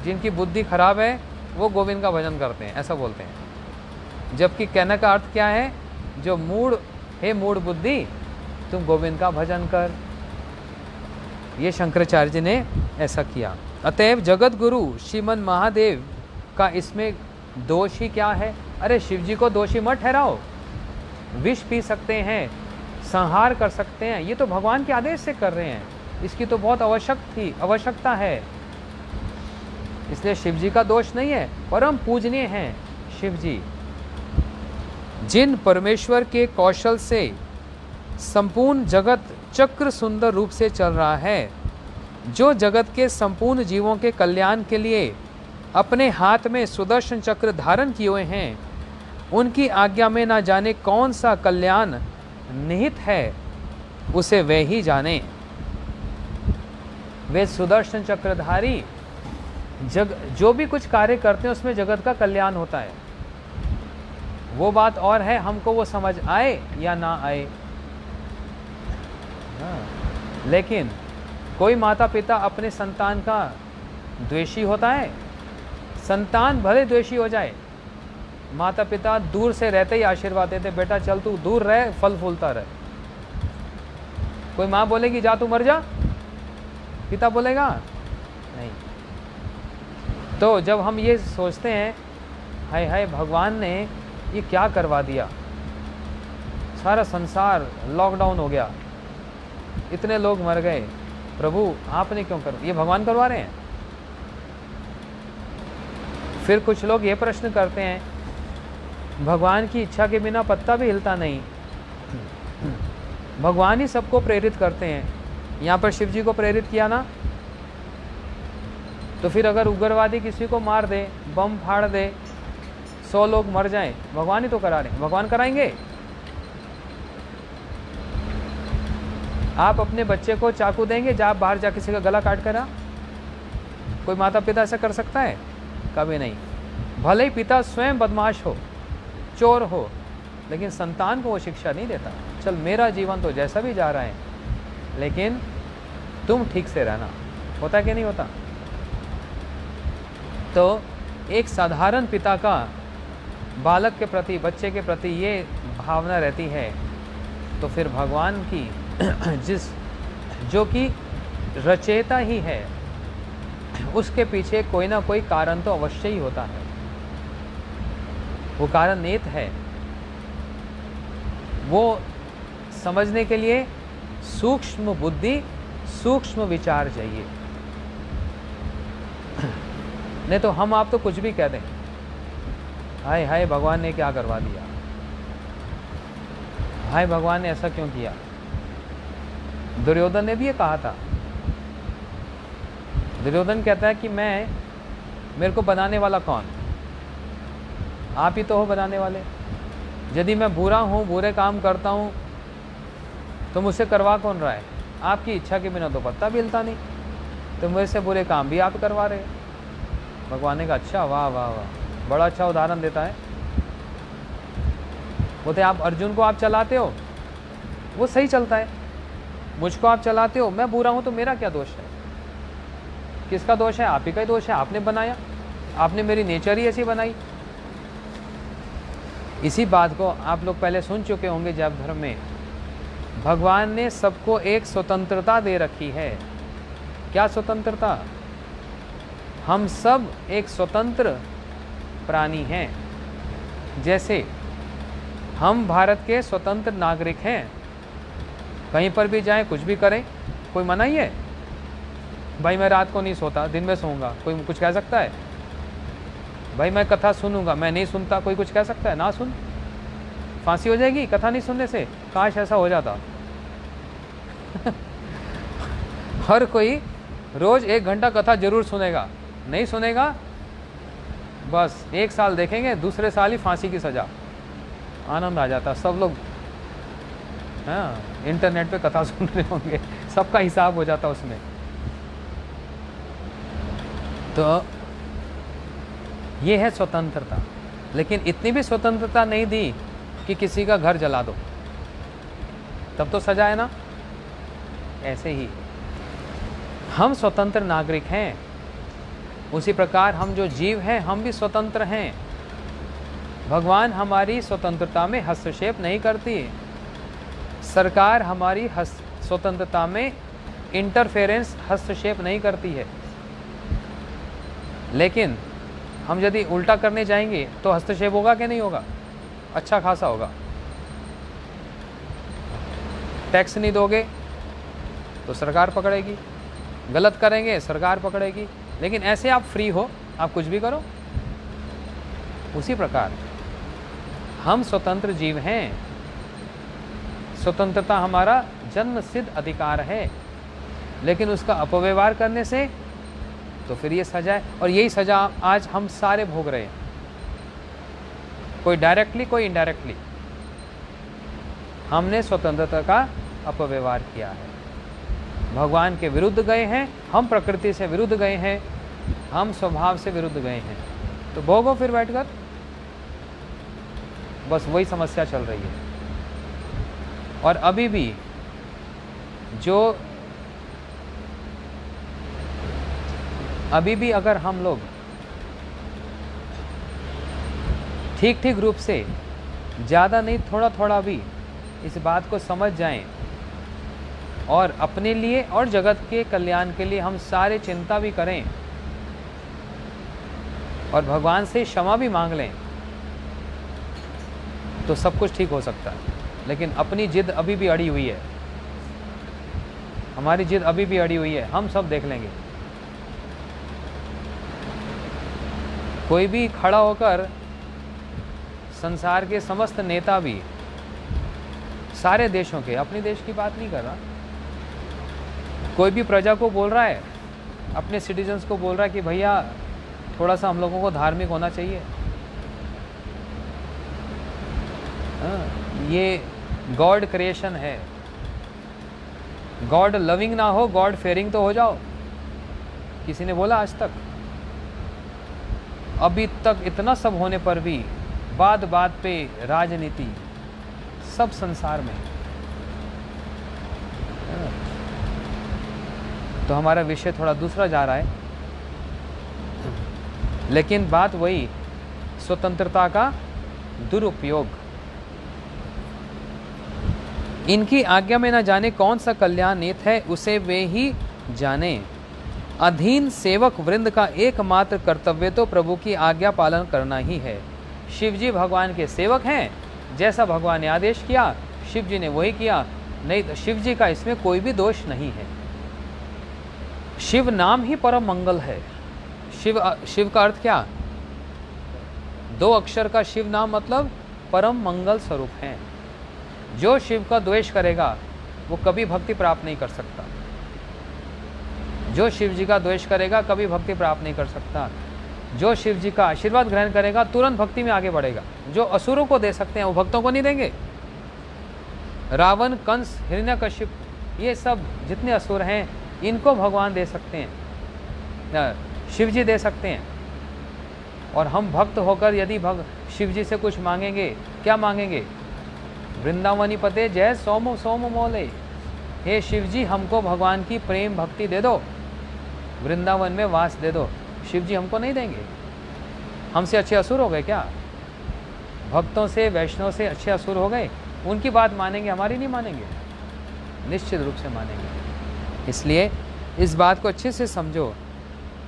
जिनकी बुद्धि खराब है, वो गोविंद का भजन करते हैं, ऐसा बोलते हैं। जबकि कहने का अर्थ क्या है? जो मूढ़, हे मूढ़ बुद्धि, तुम गोविंद का भजन कर। ये शंकराचार्य जी ने ऐसा किया। अतएव जगत गुरु श्रीमन महादेव का इसमें दोषी क्या है? अरे शिव जी को दोषी मत ठहराओ। विष पी सकते हैं, संहार कर सकते हैं, ये तो भगवान के आदेश से कर रहे हैं, इसकी तो बहुत आवश्यकता है। इसलिए शिव जी का दोष नहीं है, परम पूजनीय हैं शिव जी। जिन परमेश्वर के कौशल से संपूर्ण जगत चक्र सुंदर रूप से चल रहा है, जो जगत के संपूर्ण जीवों के कल्याण के लिए अपने हाथ में सुदर्शन चक्र धारण किए हुए हैं, उनकी आज्ञा में ना जाने कौन सा कल्याण निहित है, उसे वे ही जाने। वे सुदर्शन चक्रधारी जो भी कुछ कार्य करते हैं उसमें जगत का कल्याण होता है। वो बात और है हमको वो समझ आए या ना आए। लेकिन कोई माता पिता अपने संतान का द्वेषी होता है? संतान भले द्वेषी हो जाए, माता पिता दूर से रहते ही आशीर्वाद देते, बेटा चल तू दूर रहे, फल फूलता रहे। कोई माँ बोलेगी जा तू मर जा? पिता बोलेगा? नहीं। तो जब हम ये सोचते हैं हाय हाय भगवान ने ये क्या करवा दिया, सारा संसार लॉकडाउन हो गया, इतने लोग मर गए, प्रभु आपने क्यों कर, ये भगवान करवा रहे हैं? फिर कुछ लोग ये प्रश्न करते हैं भगवान की इच्छा के बिना पत्ता भी हिलता नहीं, भगवान ही सबको प्रेरित करते हैं। यहाँ पर शिव जी को प्रेरित किया ना, तो फिर अगर उग्रवादी किसी को मार दे, बम फाड़ दे, 100 लोग मर जाएं, भगवान ही तो करा रहे हैं, भगवान कराएंगे? आप अपने बच्चे को चाकू देंगे जा बाहर जा किसी का गला काट कर आ? कोई माता पिता ऐसा कर सकता है? कभी नहीं। भले ही पिता स्वयं बदमाश हो, चोर हो, लेकिन संतान को वो शिक्षा नहीं देता, चल मेरा जीवन तो जैसा भी जा रहा है, लेकिन तुम ठीक से रहना। होता है कि नहीं होता? तो एक साधारण पिता का बालक के प्रति, बच्चे के प्रति ये भावना रहती है, तो फिर भगवान की जो कि रचयिता ही है, उसके पीछे कोई ना कोई कारण तो अवश्य ही होता है। वो कारण निहित है, वो समझने के लिए सूक्ष्म बुद्धि, सूक्ष्म विचार चाहिए। नहीं तो हम आप तो कुछ भी कह दें, हाय हाय भगवान ने क्या करवा दिया, हाय भगवान ने ऐसा क्यों किया। दुर्योधन ने भी ये कहा था। दुर्योधन कहता है कि मेरे को बनाने वाला कौन? आप ही तो हो बनाने वाले। यदि मैं बुरा हूँ, बुरे काम करता हूँ, तो मुझसे करवा कौन रहा है? आपकी इच्छा के बिना तो पत्ता भी हिलता नहीं, तो मुझे से बुरे काम भी आप करवा रहे हैं। भगवान ने कहा अच्छा, वाह वाह वाह, बड़ा अच्छा उदाहरण देता है। बोलते आप अर्जुन को आप चलाते हो, वो सही चलता है, मुझको आप चलाते हो, मैं बुरा हूँ तो मेरा क्या दोष है? किसका दोष है? आप ही का ही दोष है, आपने बनाया, आपने मेरी नेचर ही ऐसी बनाई। इसी बात को आप लोग पहले सुन चुके होंगे जैव धर्म में। भगवान ने सबको एक स्वतंत्रता दे रखी है। क्या स्वतंत्रता? हम सब एक स्वतंत्र प्राणी हैं। जैसे हम भारत के स्वतंत्र नागरिक हैं, कहीं पर भी जाएं, कुछ भी करें, कोई मना ही है? भाई मैं रात को नहीं सोता, दिन में सोऊंगा, कोई कुछ कह सकता है? भाई मैं कथा सुनूंगा, मैं नहीं सुनता, कोई कुछ कह सकता है? ना सुन, फांसी हो जाएगी कथा नहीं सुनने से। काश ऐसा हो जाता। हर कोई रोज 1 घंटा कथा जरूर सुनेगा, नहीं सुनेगा बस 1 साल देखेंगे, दूसरे साल ही फांसी की सजा। आनंद आ जाता, सब लोग हाँ इंटरनेट पे कथा सुन रहे होंगे, सबका हिसाब हो जाता उसमें। तो ये है स्वतंत्रता। लेकिन इतनी भी स्वतंत्रता नहीं दी कि किसी का घर जला दो, तब तो सजा है ना। ऐसे ही हम स्वतंत्र नागरिक हैं, उसी प्रकार हम जो जीव हैं हम भी स्वतंत्र हैं। भगवान हमारी स्वतंत्रता में हस्तक्षेप नहीं करती, सरकार हमारी स्वतंत्रता में इंटरफेरेंस, हस्तक्षेप नहीं करती है। लेकिन हम यदि उल्टा करने जाएंगे तो हस्तक्षेप होगा कि नहीं होगा? अच्छा खासा होगा। टैक्स नहीं दोगे तो सरकार पकड़ेगी, गलत करेंगे सरकार पकड़ेगी, लेकिन ऐसे आप फ्री हो, आप कुछ भी करो। उसी प्रकार हम स्वतंत्र जीव हैं, स्वतंत्रता हमारा जन्म सिद्ध अधिकार है, लेकिन उसका अपव्यवहार करने से तो फिर ये सजा है। और यही सजा आज हम सारे भोग रहे हैं, कोई डायरेक्टली कोई इनडायरेक्टली। हमने स्वतंत्रता का अपव्यवहार किया है, भगवान के विरुद्ध गए हैं, हम प्रकृति से विरुद्ध गए हैं, हम स्वभाव से विरुद्ध गए हैं, तो भोगो फिर बैठकर। बस वही समस्या चल रही है। और अभी भी अगर हम लोग ठीक ठीक रूप से, ज़्यादा नहीं थोड़ा थोड़ा भी इस बात को समझ जाएं और अपने लिए और जगत के कल्याण के लिए हम सारे चिंता भी करें और भगवान से क्षमा भी मांग लें, तो सब कुछ ठीक हो सकता है। लेकिन अपनी जिद अभी भी अड़ी हुई है, हमारी जिद अभी भी अड़ी हुई है, हम सब देख लेंगे। कोई भी खड़ा होकर, संसार के समस्त नेता भी, सारे देशों के, अपने देश की बात नहीं कर रहा, कोई भी प्रजा को बोल रहा है, अपने सिटीजन्स को बोल रहा है कि भैया थोड़ा सा हम लोगों को धार्मिक होना चाहिए। ये गॉड क्रिएशन है, गॉड लविंग ना हो, गॉड फेयरिंग तो हो जाओ। किसी ने बोला आज तक? अभी तक इतना सब होने पर भी बात बात पे राजनीति, सब संसार में। तो हमारा विषय थोड़ा दूसरा जा रहा है, लेकिन बात वही, स्वतंत्रता का दुरुपयोग। इनकी आज्ञा में न जाने कौन सा कल्याण निहित है, उसे वे ही जाने। अधीन सेवक वृंद का एकमात्र कर्तव्य तो प्रभु की आज्ञा पालन करना ही है। शिव जी भगवान के सेवक हैं, जैसा भगवान ने आदेश किया शिव जी ने वही किया, नहीं तो शिव जी का इसमें कोई भी दोष नहीं है। शिव नाम ही परम मंगल है। शिव का अर्थ क्या? 2 अक्षर का शिव नाम मतलब परम मंगल स्वरूप है। जो शिव का द्वेष करेगा वो कभी भक्ति प्राप्त नहीं कर सकता। जो शिव जी का द्वेष करेगा कभी भक्ति प्राप्त नहीं कर सकता। जो शिव जी का आशीर्वाद ग्रहण करेगा तुरंत भक्ति में आगे बढ़ेगा। जो असुरों को दे सकते हैं वो भक्तों को नहीं देंगे। रावण, कंस, हिरण्यकशिप, ये सब जितने असुर हैं इनको भगवान दे सकते हैं, शिव जी दे सकते हैं। और हम भक्त होकर यदि शिव जी से कुछ मांगेंगे, क्या मांगेंगे? वृंदावनी पते जय सोम सोम मोले, हे शिव जी हमको भगवान की प्रेम भक्ति दे दो, वृंदावन में वास दे दो। शिव जी हमको नहीं देंगे। हमसे अच्छे असुर हो गए क्या? भक्तों से, वैष्णव से अच्छे असुर हो गए? उनकी बात मानेंगे, हमारी नहीं मानेंगे? निश्चित रूप से मानेंगे। इसलिए इस बात को अच्छे से समझो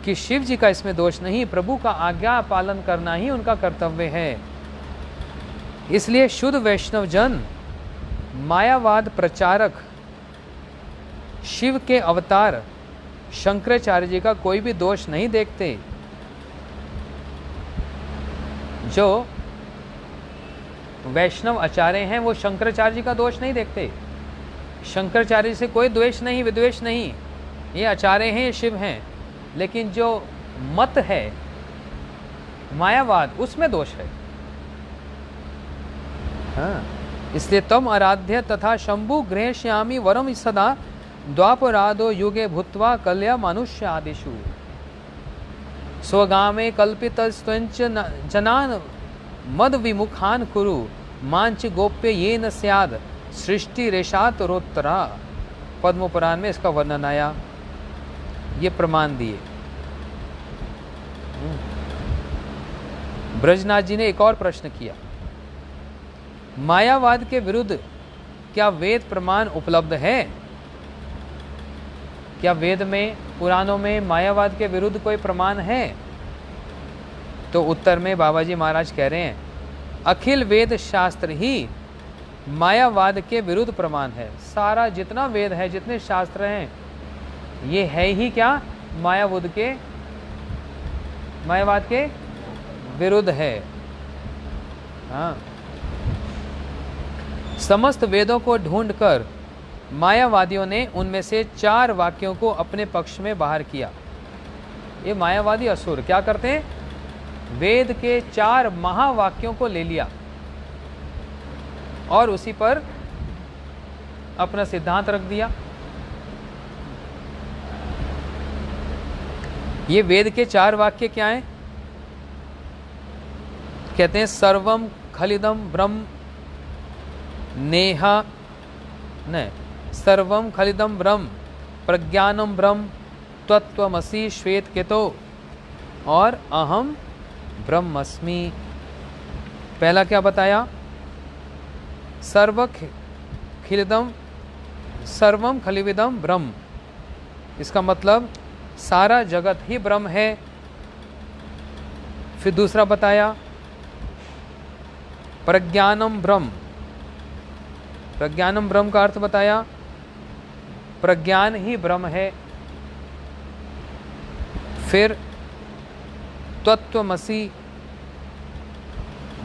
कि शिव जी का इसमें दोष नहीं, प्रभु का आज्ञा पालन करना ही उनका कर्तव्य है। इसलिए शुद्ध वैष्णव जन, मायावाद प्रचारक, शिव के अवतार शंकराचार्य जी का कोई भी दोष नहीं देखते। जो वैष्णव आचार्य हैं वो शंकराचार्य जी का दोष नहीं देखते। शंकराचार्य से कोई द्वेष नहीं, विद्वेष नहीं, ये आचार्य हैं, ये शिव हैं। लेकिन जो मत है मायावाद, उसमें दोष है। हाँ, इसलिए तम आराध्य तथा शंभु गृहश्यामी वरम सदा द्वापरादो युगे भूत्वा कल्या मनुष्य आदिषु स्वगामे कल्पित स्वंच जनान मद विमुखान कुरु मांच गोप्य ये न स्याद सृष्टि रेशातरोत्तरा। पद्म पुराण में इसका वर्णन आया, ये प्रमाण दिए। ब्रजनाथ जी ने एक और प्रश्न किया, मायावाद के विरुद्ध क्या वेद प्रमाण उपलब्ध है? क्या वेद में, पुराणों में मायावाद के विरुद्ध कोई प्रमाण है? तो उत्तर में बाबा जी महाराज कह रहे हैं, अखिल वेद शास्त्र ही मायावाद के विरुद्ध प्रमाण है। सारा जितना वेद है, जितने शास्त्र हैं, ये है ही क्या? मायावाद के विरुद्ध है। हाँ, समस्त वेदों को ढूंढकर मायावादियों ने उनमें से 4 वाक्यों को अपने पक्ष में बाहर किया। ये मायावादी असुर क्या करते हैं? वेद के 4 महावाक्यों को ले लिया और उसी पर अपना सिद्धांत रख दिया। ये वेद के 4 वाक्य क्या हैं? कहते हैं सर्वम खलिदम ब्रह्म नेहा न सर्वम खलिदम ब्रह्म प्रज्ञानम ब्रह्म तत्त्वमसि श्वेत केतो और अहम ब्रह्मस्मि। पहला क्या बताया? सर्वम खलिविदम ब्रह्म, इसका मतलब सारा जगत ही ब्रह्म है। फिर दूसरा बताया प्रज्ञानम ब्रह्म, प्रज्ञानम ब्रह्म का अर्थ बताया प्रज्ञान ही ब्रह्म है। फिर तत्त्वमसि,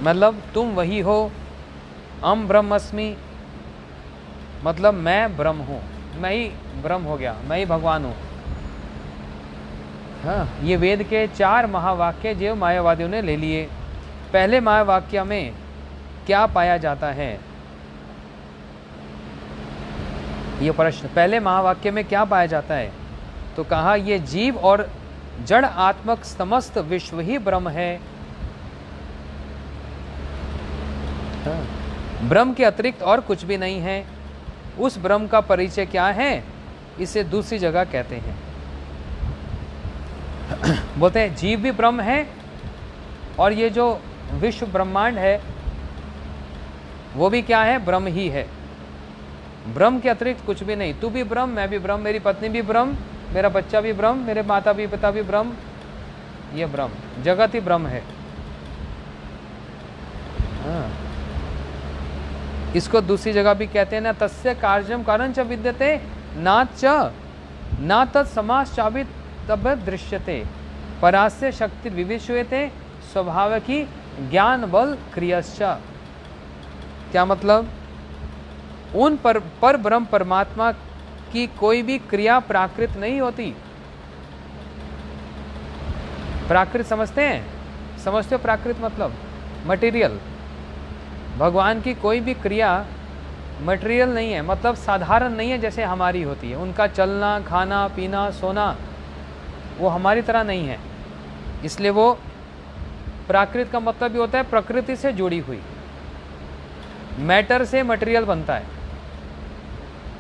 मतलब तुम वही हो। अम ब्रह्मस्मि, मतलब मैं ब्रह्म हूँ, मैं ही ब्रह्म हो गया, मैं ही भगवान हूँ। हाँ, ये वेद के 4 महावाक्य जो मायावादियों ने ले लिए। पहले महावाक्य में क्या पाया जाता है? ये प्रश्न, पहले महावाक्य में क्या पाया जाता है? तो कहा ये जीव और जड़ आत्मक समस्त विश्व ही ब्रह्म है। हाँ, ब्रह्म के अतिरिक्त और कुछ भी नहीं है। उस ब्रह्म का परिचय क्या है? इसे दूसरी जगह कहते हैं, बोलते हैं जीव भी ब्रह्म है और ये जो विश्व ब्रह्मांड है वो भी क्या है? ब्रह्म ही है। ब्रह्म के अतिरिक्त कुछ भी नहीं। तू भी ब्रह्म, मैं भी ब्रह्म, मेरी पत्नी भी ब्रह्म, मेरा बच्चा भी ब्रह्म, मेरे माता भी पिता भी ब्रह्म, ये ब्रह्म, जगत ही ब्रह्म है। हाँ, इसको दूसरी जगह भी कहते हैं ना, तस्य कार्यम कारण च विद्यते ना तत् समास चाबित तब दृश्यते परास्य शक्ति विविश्यते स्वभाव की ज्ञान बल क्रियश्च। क्या मतलब? उन पर ब्रह्म परमात्मा की कोई भी क्रिया प्राकृत नहीं होती। प्राकृत समझते हैं? समझते हो प्राकृत मतलब? मटेरियल। भगवान की कोई भी क्रिया मटेरियल नहीं है, मतलब साधारण नहीं है जैसे हमारी होती है। उनका चलना, खाना, पीना, सोना वो हमारी तरह नहीं है। इसलिए वो प्राकृत का मतलब भी होता है प्रकृति से जुड़ी हुई। मैटर से मटेरियल बनता है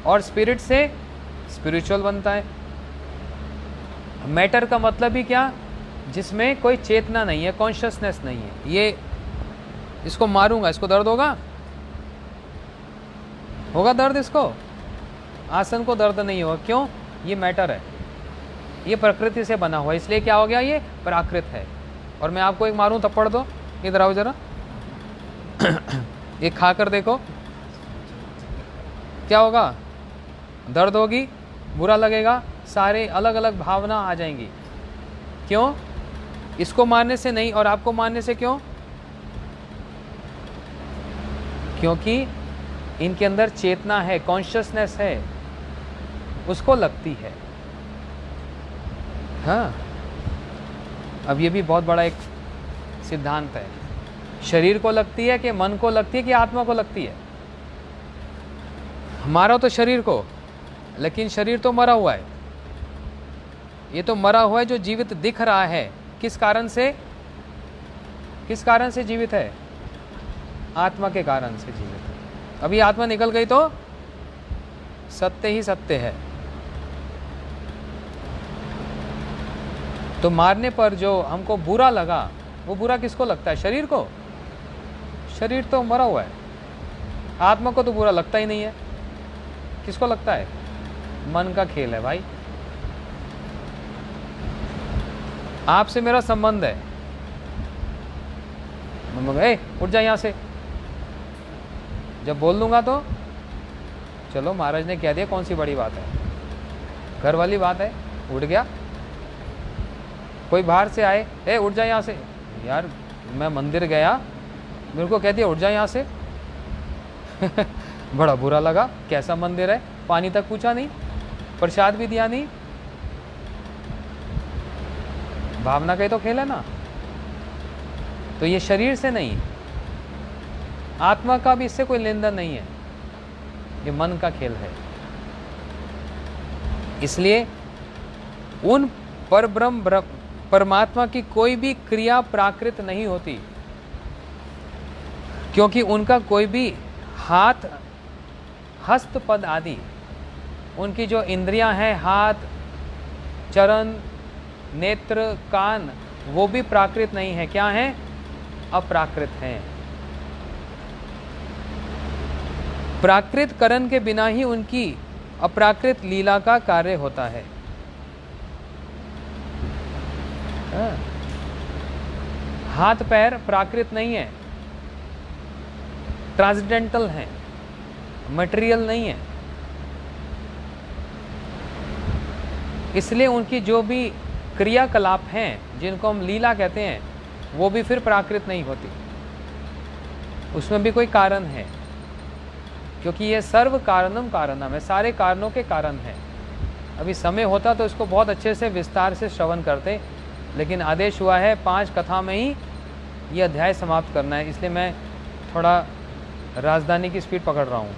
और स्पिरिट से स्पिरिचुअल बनता है। मैटर का मतलब ही क्या? जिसमें कोई चेतना नहीं है, कॉन्शियसनेस नहीं है। ये इसको मारूंगा, इसको दर्द होगा? होगा दर्द इसको? आसन को दर्द नहीं होगा। क्यों? ये मैटर है, ये प्रकृति से बना हुआ, इसलिए क्या हो गया? ये प्राकृत है। और मैं आपको एक मारूं थप्पड़ दो, इधर आओ जरा, ये खा कर देखो क्या होगा? दर्द होगी, बुरा लगेगा, सारे अलग अलग भावना आ जाएंगी। क्यों? इसको मारने से नहीं और आपको मारने से क्यों? क्योंकि इनके अंदर चेतना है, कॉन्शियसनेस है, उसको लगती है। हाँ, अब ये भी बहुत बड़ा एक सिद्धांत है। शरीर को लगती है कि मन को लगती है कि आत्मा को लगती है? मारा तो शरीर को, लेकिन शरीर तो मरा हुआ है। ये तो मरा हुआ है जो जीवित दिख रहा है। किस कारण से? किस कारण से जीवित है? आत्मा के कारण से जीवित है। अभी आत्मा निकल गई तो सत्य ही सत्य है। तो मारने पर जो हमको बुरा लगा, वो बुरा किसको लगता है? शरीर को। शरीर तो मरा हुआ है, आत्मा को तो बुरा लगता ही नहीं है। किसको लगता है? मन का खेल है भाई। आपसे मेरा संबंध है, हम गए उठ जा यहाँ से, जब बोल दूंगा तो चलो महाराज ने कह दिया, कौन सी बड़ी बात है, घर वाली बात है, उठ गया। कोई बाहर से आए, ए उठ जा यहाँ से, यार मैं मंदिर गया, मेरे को कह दिया उठ जा यहाँ से बड़ा बुरा लगा, कैसा मंदिर है, पानी तक पूछा नहीं, प्रसाद भी दिया नहीं। भावना का ही तो खेल है ना। तो ये शरीर से नहीं, आत्मा का भी इससे कोई लेन देन नहीं है, ये मन का खेल है। इसलिए उन परब्रह्म परमात्मा की कोई भी क्रिया प्राकृत नहीं होती, क्योंकि उनका कोई भी हाथ, हस्त, पद आदि, उनकी जो इंद्रियां हैं, हाथ, चरण, नेत्र, कान, वो भी प्राकृत नहीं है। क्या है? अप्राकृत हैं। प्राकृत करण के बिना ही उनकी अप्राकृत लीला का कार्य होता है। हाथ पैर प्राकृत नहीं है, ट्रांसडेंटल है, मटेरियल नहीं है। इसलिए उनकी जो भी क्रियाकलाप हैं, जिनको हम लीला कहते हैं, वो भी फिर प्राकृत नहीं होती, उसमें भी कोई कारण है, क्योंकि ये सर्व कारणम कारणम है, सारे कारणों के कारण है। अभी समय होता तो इसको बहुत अच्छे से विस्तार से श्रवण करते, लेकिन आदेश हुआ है 5 कथा में ही ये अध्याय समाप्त करना है, इसलिए मैं थोड़ा राजधानी की स्पीड पकड़ रहा हूँ।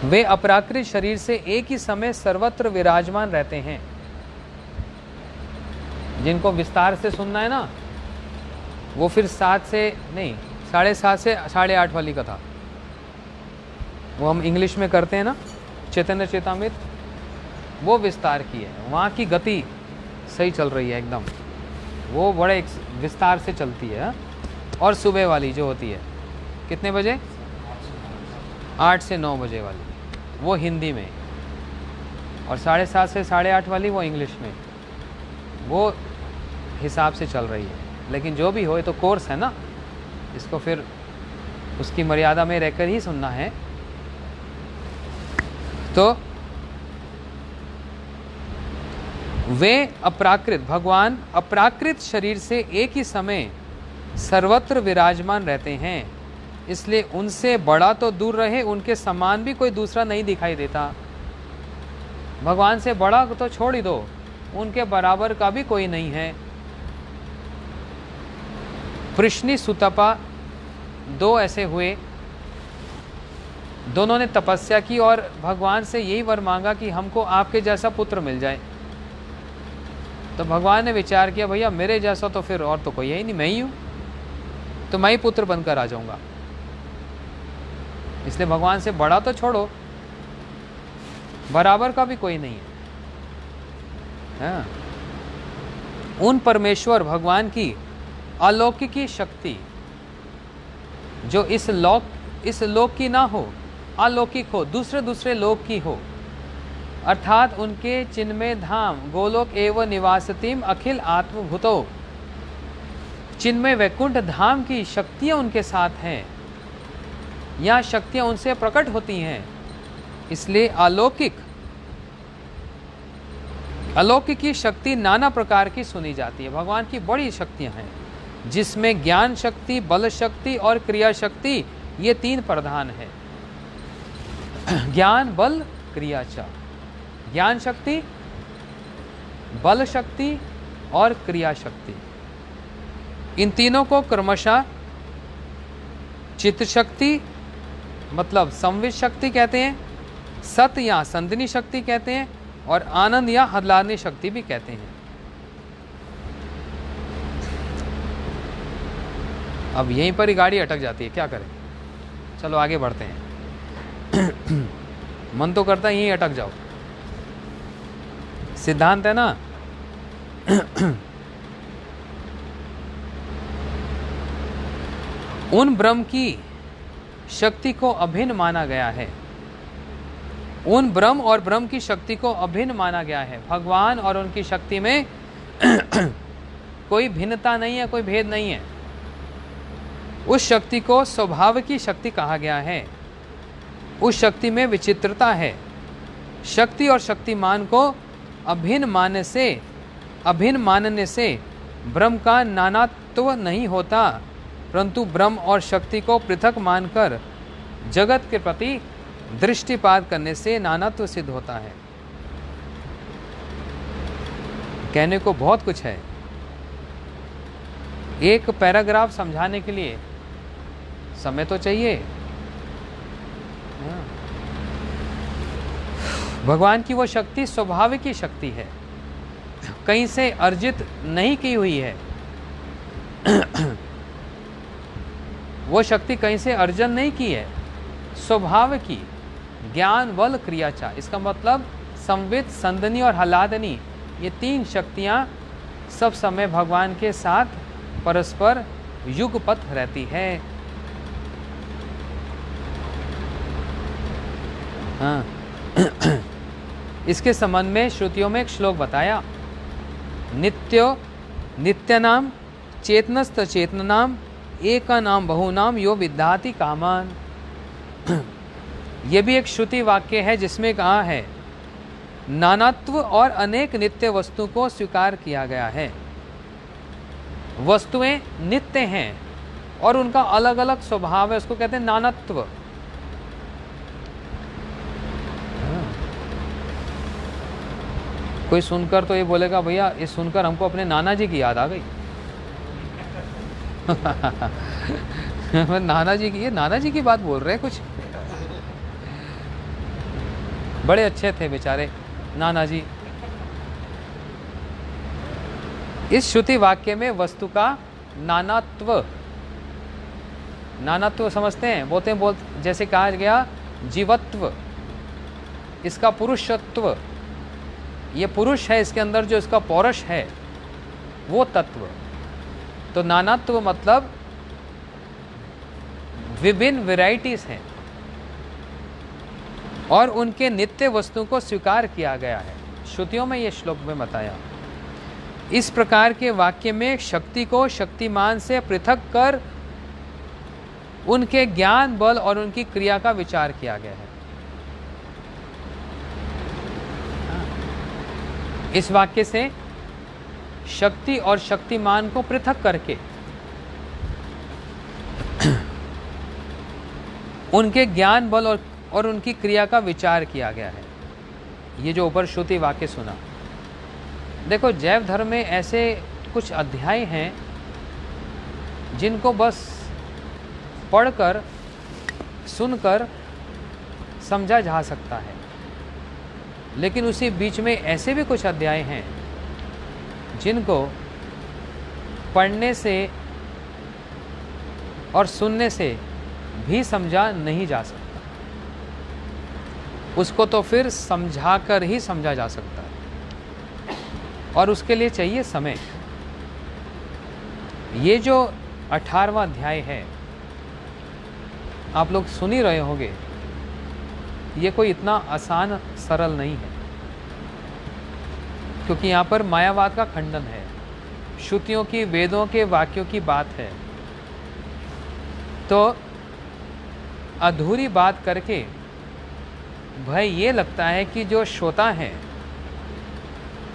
वे अपराकृत शरीर से एक ही समय सर्वत्र विराजमान रहते हैं। जिनको विस्तार से सुनना है ना, वो फिर 7 से नहीं 7:30 से 8:30 वाली कथा, वो हम इंग्लिश में करते हैं ना, चैतन्य चेतामृत, वो विस्तार की है। वहाँ की गति सही चल रही है एकदम, वो बड़े विस्तार से चलती है। और सुबह वाली जो होती है कितने बजे? 8 से 9 बजे वाली, वो हिंदी में, और 7:30 से 8:30 वाली वो इंग्लिश में, वो हिसाब से चल रही है। लेकिन जो भी हो, ये तो कोर्स है ना, इसको फिर उसकी मर्यादा में रहकर ही सुनना है। तो वे अपराकृत, भगवान अपराकृत शरीर से एक ही समय सर्वत्र विराजमान रहते हैं, इसलिए उनसे बड़ा तो दूर रहे, उनके समान भी कोई दूसरा नहीं दिखाई देता। भगवान से बड़ा तो छोड़ ही दो, उनके बराबर का भी कोई नहीं है। पृश्नि सुतपा 2 ऐसे हुए, दोनों ने तपस्या की और भगवान से यही वर मांगा कि हमको आपके जैसा पुत्र मिल जाए। तो भगवान ने विचार किया, भैया मेरे जैसा तो फिर और तो कोई है ही नहीं, मैं ही हूँ, तो मैं ही पुत्र बनकर आ जाऊंगा। इसलिए भगवान से बड़ा तो छोड़ो, बराबर का भी कोई नहीं है। उन परमेश्वर भगवान की अलौकिकी शक्ति जो इस लोक की ना हो, अलौकिक हो, दूसरे लोक की हो, अर्थात उनके चिन्मय धाम गोलोक एवं निवासतीम अखिल आत्मभूतो, चिन्मय वैकुंठ धाम की शक्तियां उनके साथ हैं, या शक्तियां उनसे प्रकट होती हैं। इसलिए अलौकिक की शक्ति नाना प्रकार की सुनी जाती है। भगवान की बड़ी शक्तियां हैं, जिसमें ज्ञान शक्ति, बल शक्ति और क्रिया शक्ति, ये 3 प्रधान है। ज्ञान, बल, क्रिया च। ज्ञान शक्ति, बल शक्ति और क्रिया शक्ति, इन तीनों को क्रमशः चित्त शक्ति मतलब संवित शक्ति कहते हैं, सत या संदिनी शक्ति कहते हैं, और आनंद या हदलानी शक्ति भी कहते हैं। अब यहीं पर ही गाड़ी अटक जाती है, क्या करें, चलो आगे बढ़ते हैं। मन तो करता है यहीं अटक जाओ, सिद्धांत है ना। उन ब्रह्म की शक्ति को अभिन्न माना गया है, उन ब्रह्म और ब्रह्म की शक्ति को अभिन्न माना गया है। भगवान और उनकी शक्ति में कोई भिन्नता नहीं है, कोई भेद नहीं है। उस शक्ति को स्वभाव की शक्ति कहा गया है। उस शक्ति में विचित्रता है। शक्ति और शक्तिमान को अभिन्न मानने से ब्रह्म का नानात्व नहीं होता, परंतु ब्रह्म और शक्ति को पृथक मानकर जगत के प्रति दृष्टिपात करने से नानात्व सिद्ध होता है। कहने को बहुत कुछ है, एक पैराग्राफ समझाने के लिए समय तो चाहिए। भगवान की वो शक्ति स्वभाव की शक्ति है, कहीं से अर्जित नहीं की हुई है। वो शक्ति कहीं से अर्जन नहीं की है, स्वभाव की। ज्ञान बल क्रिया चा, इसका मतलब संवित, संदनी और हलादनी, ये तीन शक्तियां सब समय भगवान के साथ परस्पर युगपथ रहती है। हाँ। इसके संबंध में श्रुतियों में एक श्लोक बताया, नित्यनाम चेतनस्त चेतनाम एका नाम बहुनाम यो विद्याति कामान। ये भी एक श्रुति वाक्य है जिसमें कहा है नानात्व और अनेक नित्य वस्तु को स्वीकार किया गया है। वस्तुएं नित्य हैं और उनका अलग अलग स्वभाव है, उसको कहते हैं नानात्व। कोई सुनकर तो ये बोलेगा भैया ये सुनकर हमको अपने नाना जी की याद आ गई। नाना जी की, ये नाना जी की बात बोल रहे हैं कुछ। बड़े अच्छे थे बेचारे नाना जी। इस श्रुति वाक्य में वस्तु का नानात्व समझते हैं, बोलते जैसे कहा गया जीवत्व, इसका पुरुषत्व, ये पुरुष है, इसके अंदर जो इसका पौरुष है वो तत्व। तो नानात्व मतलब विभिन्न वैरायटीज हैं और उनके नित्य वस्तु को स्वीकार किया गया है। श्रुतियों में ये श्लोक में बताया। इस प्रकार के वाक्य में शक्ति को शक्तिमान से पृथक कर उनके ज्ञान बल और उनकी क्रिया का विचार किया गया है। इस वाक्य से शक्ति और शक्तिमान को पृथक करके उनके ज्ञान बल और उनकी क्रिया का विचार किया गया है। ये जो ऊपर श्रुति वाक्य सुना, देखो जैव धर्म में ऐसे कुछ अध्याय हैं जिनको बस पढ़कर सुनकर समझा जा सकता है, लेकिन उसी बीच में ऐसे भी कुछ अध्याय हैं जिनको पढ़ने से और सुनने से भी समझा नहीं जा सकता। उसको तो फिर समझाकर ही समझा जा सकता है और उसके लिए चाहिए समय। ये जो 18वां अध्याय है आप लोग सुन ही रहे होंगे, ये कोई इतना आसान सरल नहीं है, क्योंकि यहाँ पर मायावाद का खंडन है, श्रुतियों की वेदों के वाक्यों की बात है। तो अधूरी बात करके भाई ये लगता है कि जो श्रोता हैं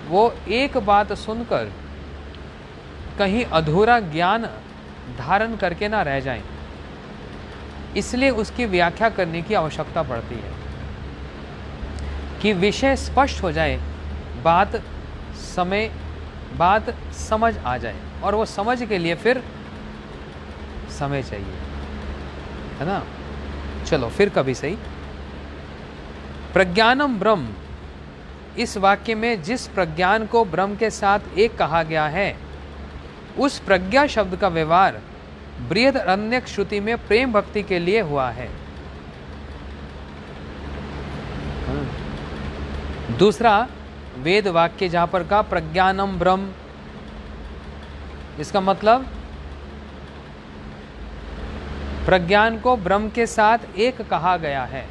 वो एक बात सुनकर कहीं अधूरा ज्ञान धारण करके ना रह जाएं, इसलिए उसकी व्याख्या करने की आवश्यकता पड़ती है कि विषय स्पष्ट हो जाए, बात समझ आ जाए, और वो समझ के लिए फिर समय चाहिए, है ना। चलो फिर कभी सही। प्रज्ञानम ब्रह्म, इस वाक्य में जिस प्रज्ञान को ब्रह्म के साथ एक कहा गया है, उस प्रज्ञा शब्द का व्यवहार बृहदारण्यक श्रुति में प्रेम भक्ति के लिए हुआ है। दूसरा वेद वाक्य जहां पर का प्रज्ञानम ब्रह्म, इसका मतलब प्रज्ञान को ब्रह्म के साथ एक कहा गया है,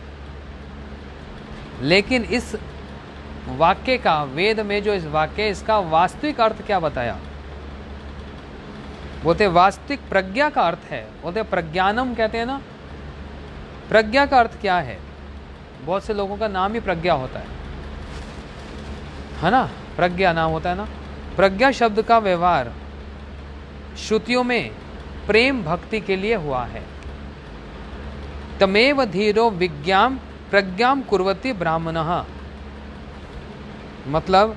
लेकिन इस वाक्य का वेद में जो इस वाक्य, इसका वास्तविक अर्थ क्या बताया? बोलते वास्तविक प्रज्ञा का अर्थ है, बोलते प्रज्ञानम कहते हैं ना। प्रज्ञा का अर्थ क्या है? बहुत से लोगों का नाम ही प्रज्ञा होता है ना, प्रज्ञा नाम होता है ना। प्रज्ञा शब्द का व्यवहार श्रुतियों में प्रेम भक्ति के लिए हुआ है। तमेव धीरो विज्ञाम प्रज्ञाम कुर्वती ब्राह्मणः, मतलब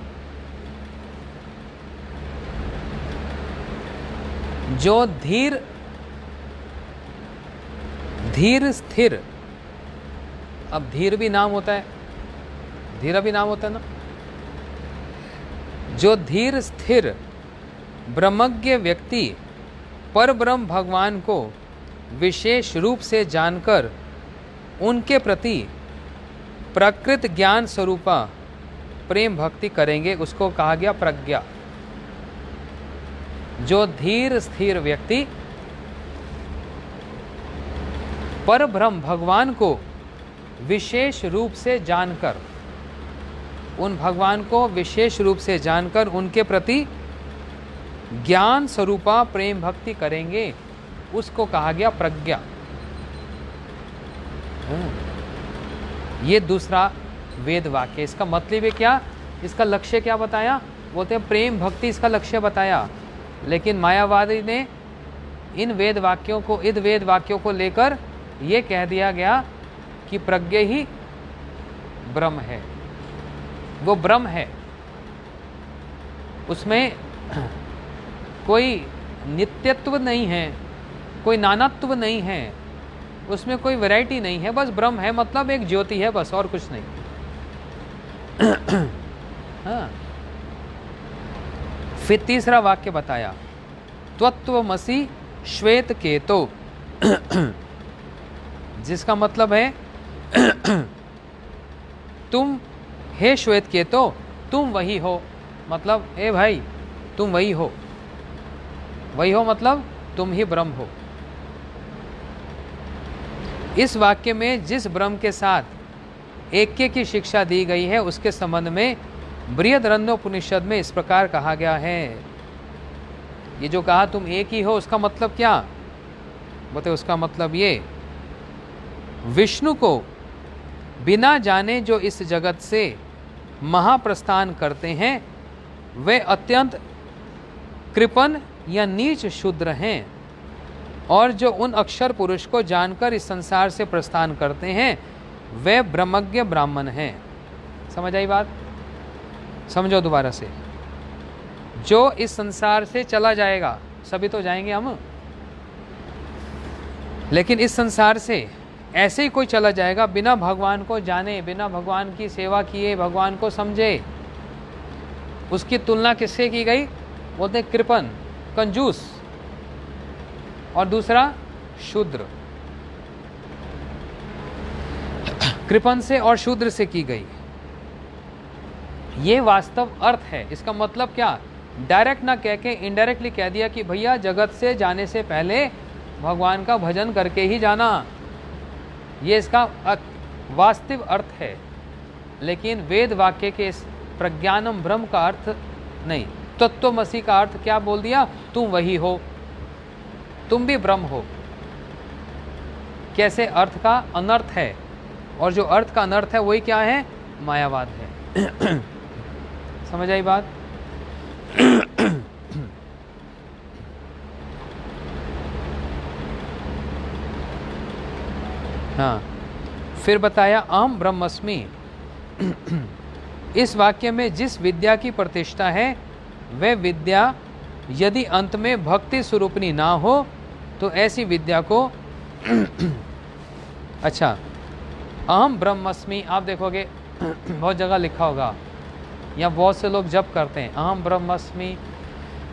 जो धीर स्थिर, अब धीर भी नाम होता है, धीरा भी नाम होता है ना। जो धीर स्थिर ब्रह्मज्ञ व्यक्ति पर ब्रह्म भगवान को विशेष रूप से जानकर उनके प्रति प्रकृत ज्ञान स्वरूपा प्रेम भक्ति करेंगे, उसको कहा गया प्रज्ञा। जो धीर स्थिर व्यक्ति पर ब्रह्म भगवान को विशेष रूप से जानकर, उन भगवान को विशेष रूप से जानकर उनके प्रति ज्ञान स्वरूपा प्रेम भक्ति करेंगे, उसको कहा गया प्रज्ञा। ये दूसरा वेद वाक्य, इसका मतलब है क्या, इसका लक्ष्य क्या बताया? बोलते हैं प्रेम भक्ति इसका लक्ष्य बताया। लेकिन मायावादी ने इन वेद वाक्यों को लेकर ये कह दिया गया कि प्रज्ञा ही ब्रह्म है, वो ब्रह्म है, उसमें कोई नित्यत्व नहीं है, कोई नानात्व नहीं है, उसमें कोई वैरायटी नहीं है, बस ब्रह्म है, मतलब एक ज्योति है, बस और कुछ नहीं। हाँ। फिर तीसरा वाक्य बताया, त्वत्वमसि श्वेत केतो, जिसका मतलब है तुम हे श्वेत केतो तुम वही हो, मतलब ए भाई तुम वही हो, वही हो मतलब तुम ही ब्रह्म हो। इस वाक्य में जिस ब्रह्म के साथ ऐक्य की शिक्षा दी गई है उसके संबंध में बृहदरण्योपनिषद में इस प्रकार कहा गया है। ये जो कहा तुम एक ही हो, उसका मतलब क्या? बोलते उसका मतलब ये, विष्णु को बिना जाने जो इस जगत से महाप्रस्थान करते हैं वे अत्यंत कृपण या नीच शूद्र हैं, और जो उन अक्षर पुरुष को जानकर इस संसार से प्रस्थान करते हैं वे ब्रह्मज्ञ ब्राह्मण हैं। समझ आई बात? समझो दोबारा से। जो इस संसार से चला जाएगा, सभी तो जाएंगे हम, लेकिन इस संसार से ऐसे ही कोई चला जाएगा बिना भगवान को जाने, बिना भगवान की सेवा किए, भगवान को समझे। उसकी तुलना किससे की गई? बोलते हैं कृपण, कंजूस, और दूसरा शूद्र। कृपण से और शूद्र से की गई। ये वास्तव अर्थ है। इसका मतलब क्या? डायरेक्ट ना कह के इनडायरेक्टली कह दिया कि भैया जगत से जाने से पहले भगवान का भजन करके ही जाना। ये इसका वास्तविक अर्थ है, लेकिन वेद वाक्य के इस प्रज्ञानम ब्रह्म का अर्थ नहीं। तत्वमसि का अर्थ क्या बोल दिया? तुम वही हो, तुम भी ब्रह्म हो। कैसे? अर्थ का अनर्थ है, और जो अर्थ का अनर्थ है वही क्या है? मायावाद है। समझ आई बात? हाँ, फिर बताया अहम ब्रह्मस्मि। इस वाक्य में जिस विद्या की प्रतिष्ठा है वह विद्या यदि अंत में भक्ति स्वरूपनी ना हो तो ऐसी विद्या को अच्छा, अहम ब्रह्मस्मि आप देखोगे बहुत जगह लिखा होगा, या बहुत से लोग जप करते हैं अहम ब्रह्मस्मि,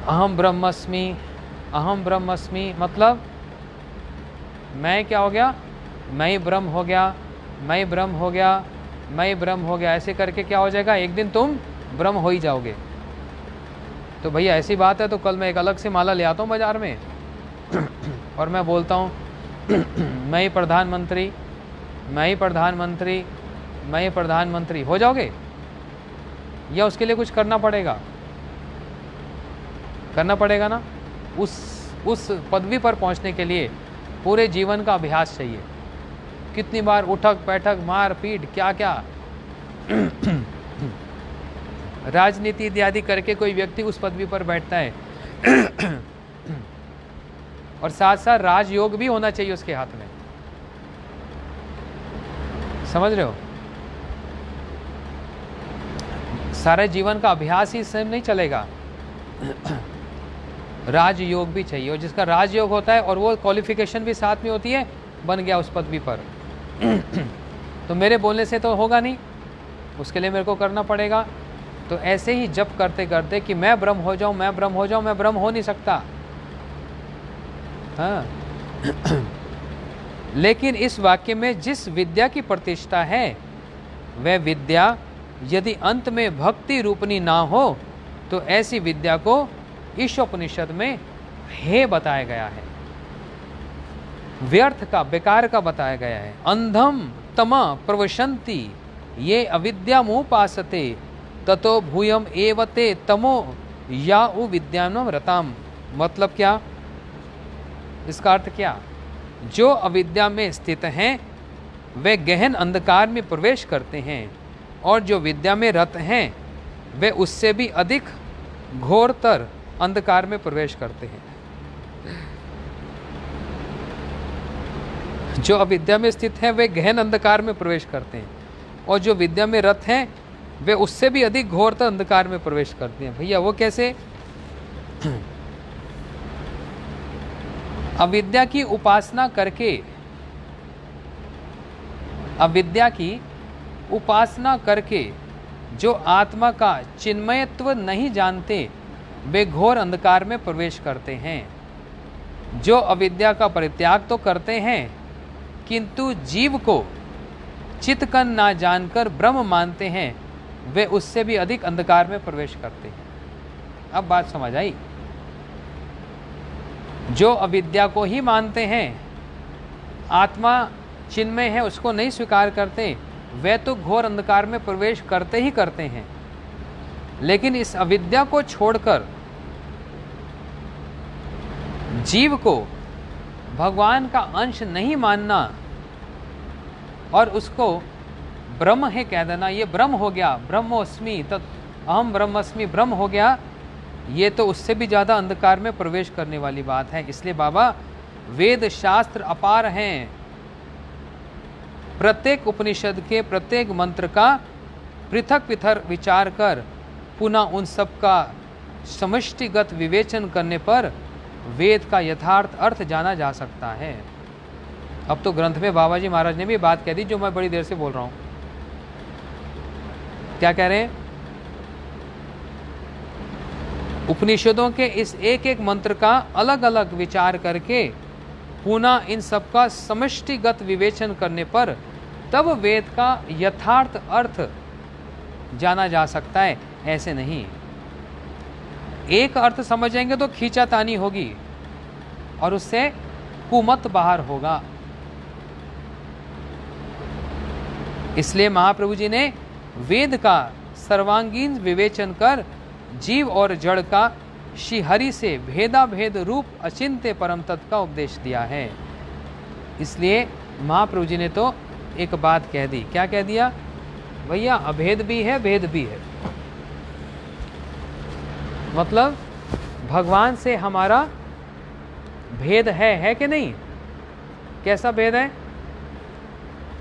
अहम ब्रह्मस्मि, अहम ब्रह्मस्मि, मतलब मैं क्या हो गया? मैं ही ब्रह्म हो गया, मैं ही ब्रह्म हो गया, मैं ही ब्रह्म हो गया। ऐसे करके क्या हो जाएगा? एक दिन तुम ब्रह्म हो ही जाओगे। तो भैया ऐसी बात है तो कल मैं एक अलग से माला ले आता हूँ बाजार में और मैं बोलता हूँ मैं ही प्रधानमंत्री, मैं ही प्रधानमंत्री, मैं ही प्रधानमंत्री, हो जाओगे? या उसके लिए कुछ करना पड़ेगा? करना पड़ेगा ना। उस उस पदवी पर पहुंचने के लिए पूरे जीवन का अभ्यास चाहिए। कितनी बार उठक बैठक, मार पीट, क्या क्या राजनीति इत्यादि करके कोई व्यक्ति उस पदवी पर बैठता है और साथ साथ राजयोग भी होना चाहिए उसके हाथ में। समझ रहे हो? सारे जीवन का अभ्यास ही इससे नहीं चलेगा, राजयोग भी चाहिए। और जिसका राजयोग होता है और वो क्वालिफिकेशन भी साथ में होती है, बन गया उस पदवी पर तो मेरे बोलने से तो होगा नहीं, उसके लिए मेरे को करना पड़ेगा। तो ऐसे ही जप करते करते कि मैं ब्रह्म हो जाऊं, मैं ब्रह्म हो जाऊं, मैं ब्रह्म हो नहीं सकता। हाँ लेकिन इस वाक्य में जिस विद्या की प्रतिष्ठा है, वह विद्या यदि अंत में भक्ति रूपनी ना हो तो ऐसी विद्या को ईशोपनिषद में हे बताया गया है, व्यर्थ का, बेकार का बताया गया है। अंधम तमा प्रवशंति ये अविद्यामुपासते ततो भूयम एवते तमो या उ विद्यानम रताम। मतलब क्या? इसका अर्थ क्या? जो अविद्या में स्थित हैं वे गहन अंधकार में प्रवेश करते हैं, और जो विद्या में रत हैं वे उससे भी अधिक घोरतर अंधकार में प्रवेश करते हैं। जो अविद्या में स्थित हैं वे गहन अंधकार में प्रवेश करते हैं, और जो विद्या में रत हैं वे उससे भी अधिक घोरतर अंधकार में प्रवेश करते हैं। भैया वो कैसे? अविद्या की उपासना करके, अविद्या की उपासना करके जो आत्मा का चिन्मयत्व नहीं जानते वे घोर अंधकार में प्रवेश करते हैं। जो अविद्या का परित्याग तो करते हैं किंतु जीव को चित्तकन ना जानकर ब्रह्म मानते हैं, वे उससे भी अधिक अंधकार में प्रवेश करते हैं। अब बात समझ आई? जो अविद्या को ही मानते हैं, आत्मा चिन्मय है उसको नहीं स्वीकार करते, वे तो घोर अंधकार में प्रवेश करते ही करते हैं। लेकिन इस अविद्या को छोड़कर जीव को भगवान का अंश नहीं मानना और उसको ब्रह्म है कह देना, ये ब्रह्म हो गया, ब्रह्मोस्मि तत् अहम ब्रह्मस्मि, ब्रह्म हो गया, ये तो उससे भी ज़्यादा अंधकार में प्रवेश करने वाली बात है। इसलिए बाबा वेद शास्त्र अपार हैं, प्रत्येक उपनिषद के प्रत्येक मंत्र का पृथक पृथक विचार कर पुनः उन सब का समष्टिगत विवेचन करने पर वेद का यथार्थ अर्थ जाना जा सकता है। अब तो ग्रंथ में बाबा जी महाराज ने भी बात कह दी जो मैं बड़ी देर से बोल रहा हूँ। क्या कह रहे हैं? उपनिषदों के इस एक एक मंत्र का अलग अलग विचार करके पुनः इन सब का समष्टिगत विवेचन करने पर तब वेद का यथार्थ अर्थ जाना जा सकता है, ऐसे नहीं। एक अर्थ समझेंगे तो खींचातानी होगी और उससे कुमत बाहर होगा। इसलिए महाप्रभु जी ने वेद का सर्वांगीण विवेचन कर जीव और जड़ का श्रीहरि से भेदा भेद रूप अचिंत्य परम तत्व का उपदेश दिया है। इसलिए महाप्रभु जी ने तो एक बात कह दी। क्या कह दिया? भैया अभेद भी है, भेद भी है। मतलब भगवान से हमारा भेद है कि नहीं? कैसा भेद है?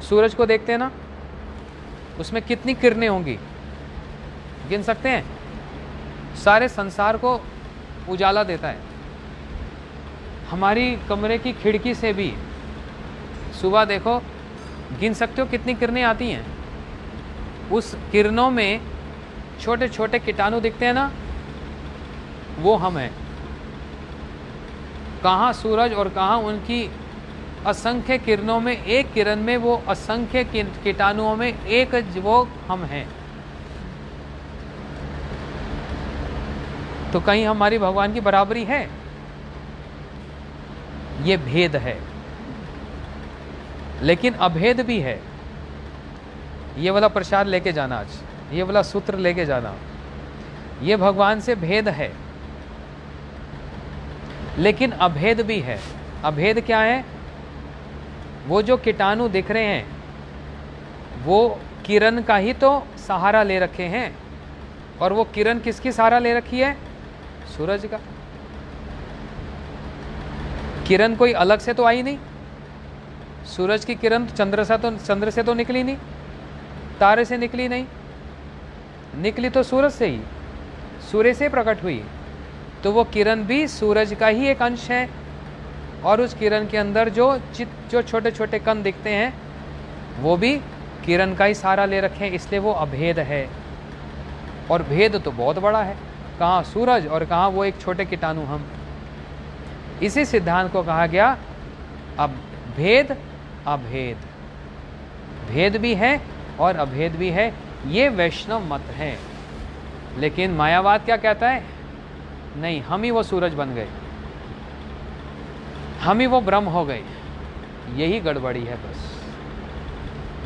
सूरज को देखते हैं ना, उसमें कितनी किरणें होंगी, गिन सकते हैं? सारे संसार को उजाला देता है। हमारी कमरे की खिड़की से भी सुबह देखो, गिन सकते हो कितनी किरणें आती हैं। उस किरणों में छोटे छोटे कीटाणु दिखते हैं ना, वो हम हैं। कहाँ सूरज और कहाँ उनकी असंख्य किरणों में, एक किरण में वो असंख्य कीटाणुओं में एक वो हम हैं। तो कहीं हमारी भगवान की बराबरी है? ये भेद है। लेकिन अभेद भी है। ये वाला प्रसाद लेके जाना, आज ये वाला सूत्र लेके जाना, ये भगवान से भेद है। लेकिन अभेद भी है। अभेद क्या है? वो जो कीटाणु दिख रहे हैं वो किरण का ही तो सहारा ले रखे हैं, और वो किरण किसकी सहारा ले रखी है? सूरज का। किरण कोई अलग से तो आई नहीं, सूरज की किरण चंद्र से तो निकली नहीं, तारे से निकली नहीं, निकली तो सूरज से ही, सूर्य से प्रकट हुई। तो वो किरण भी सूरज का ही एक अंश है, और उस किरण के अंदर जो छोटे छोटे कण दिखते हैं वो भी किरण का ही सहारा ले रखे हैं, इसलिए वो अभेद है। और भेद तो बहुत बड़ा है, कहाँ सूरज और कहाँ वो एक छोटे कीटाणु हम। इसी सिद्धांत को कहा गया अब भेद अभेद। भेद भी है और अभेद भी है, ये वैष्णव मत है। लेकिन मायावाद क्या कहता है? नहीं, हम ही वो सूरज बन गए, हम ही वो ब्रह्म हो गए। यही गड़बड़ी है बस।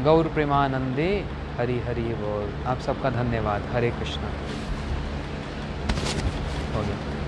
गौर प्रेमानंदे हरि हरि बोल। आप सबका धन्यवाद। हरे कृष्णा। हो गया।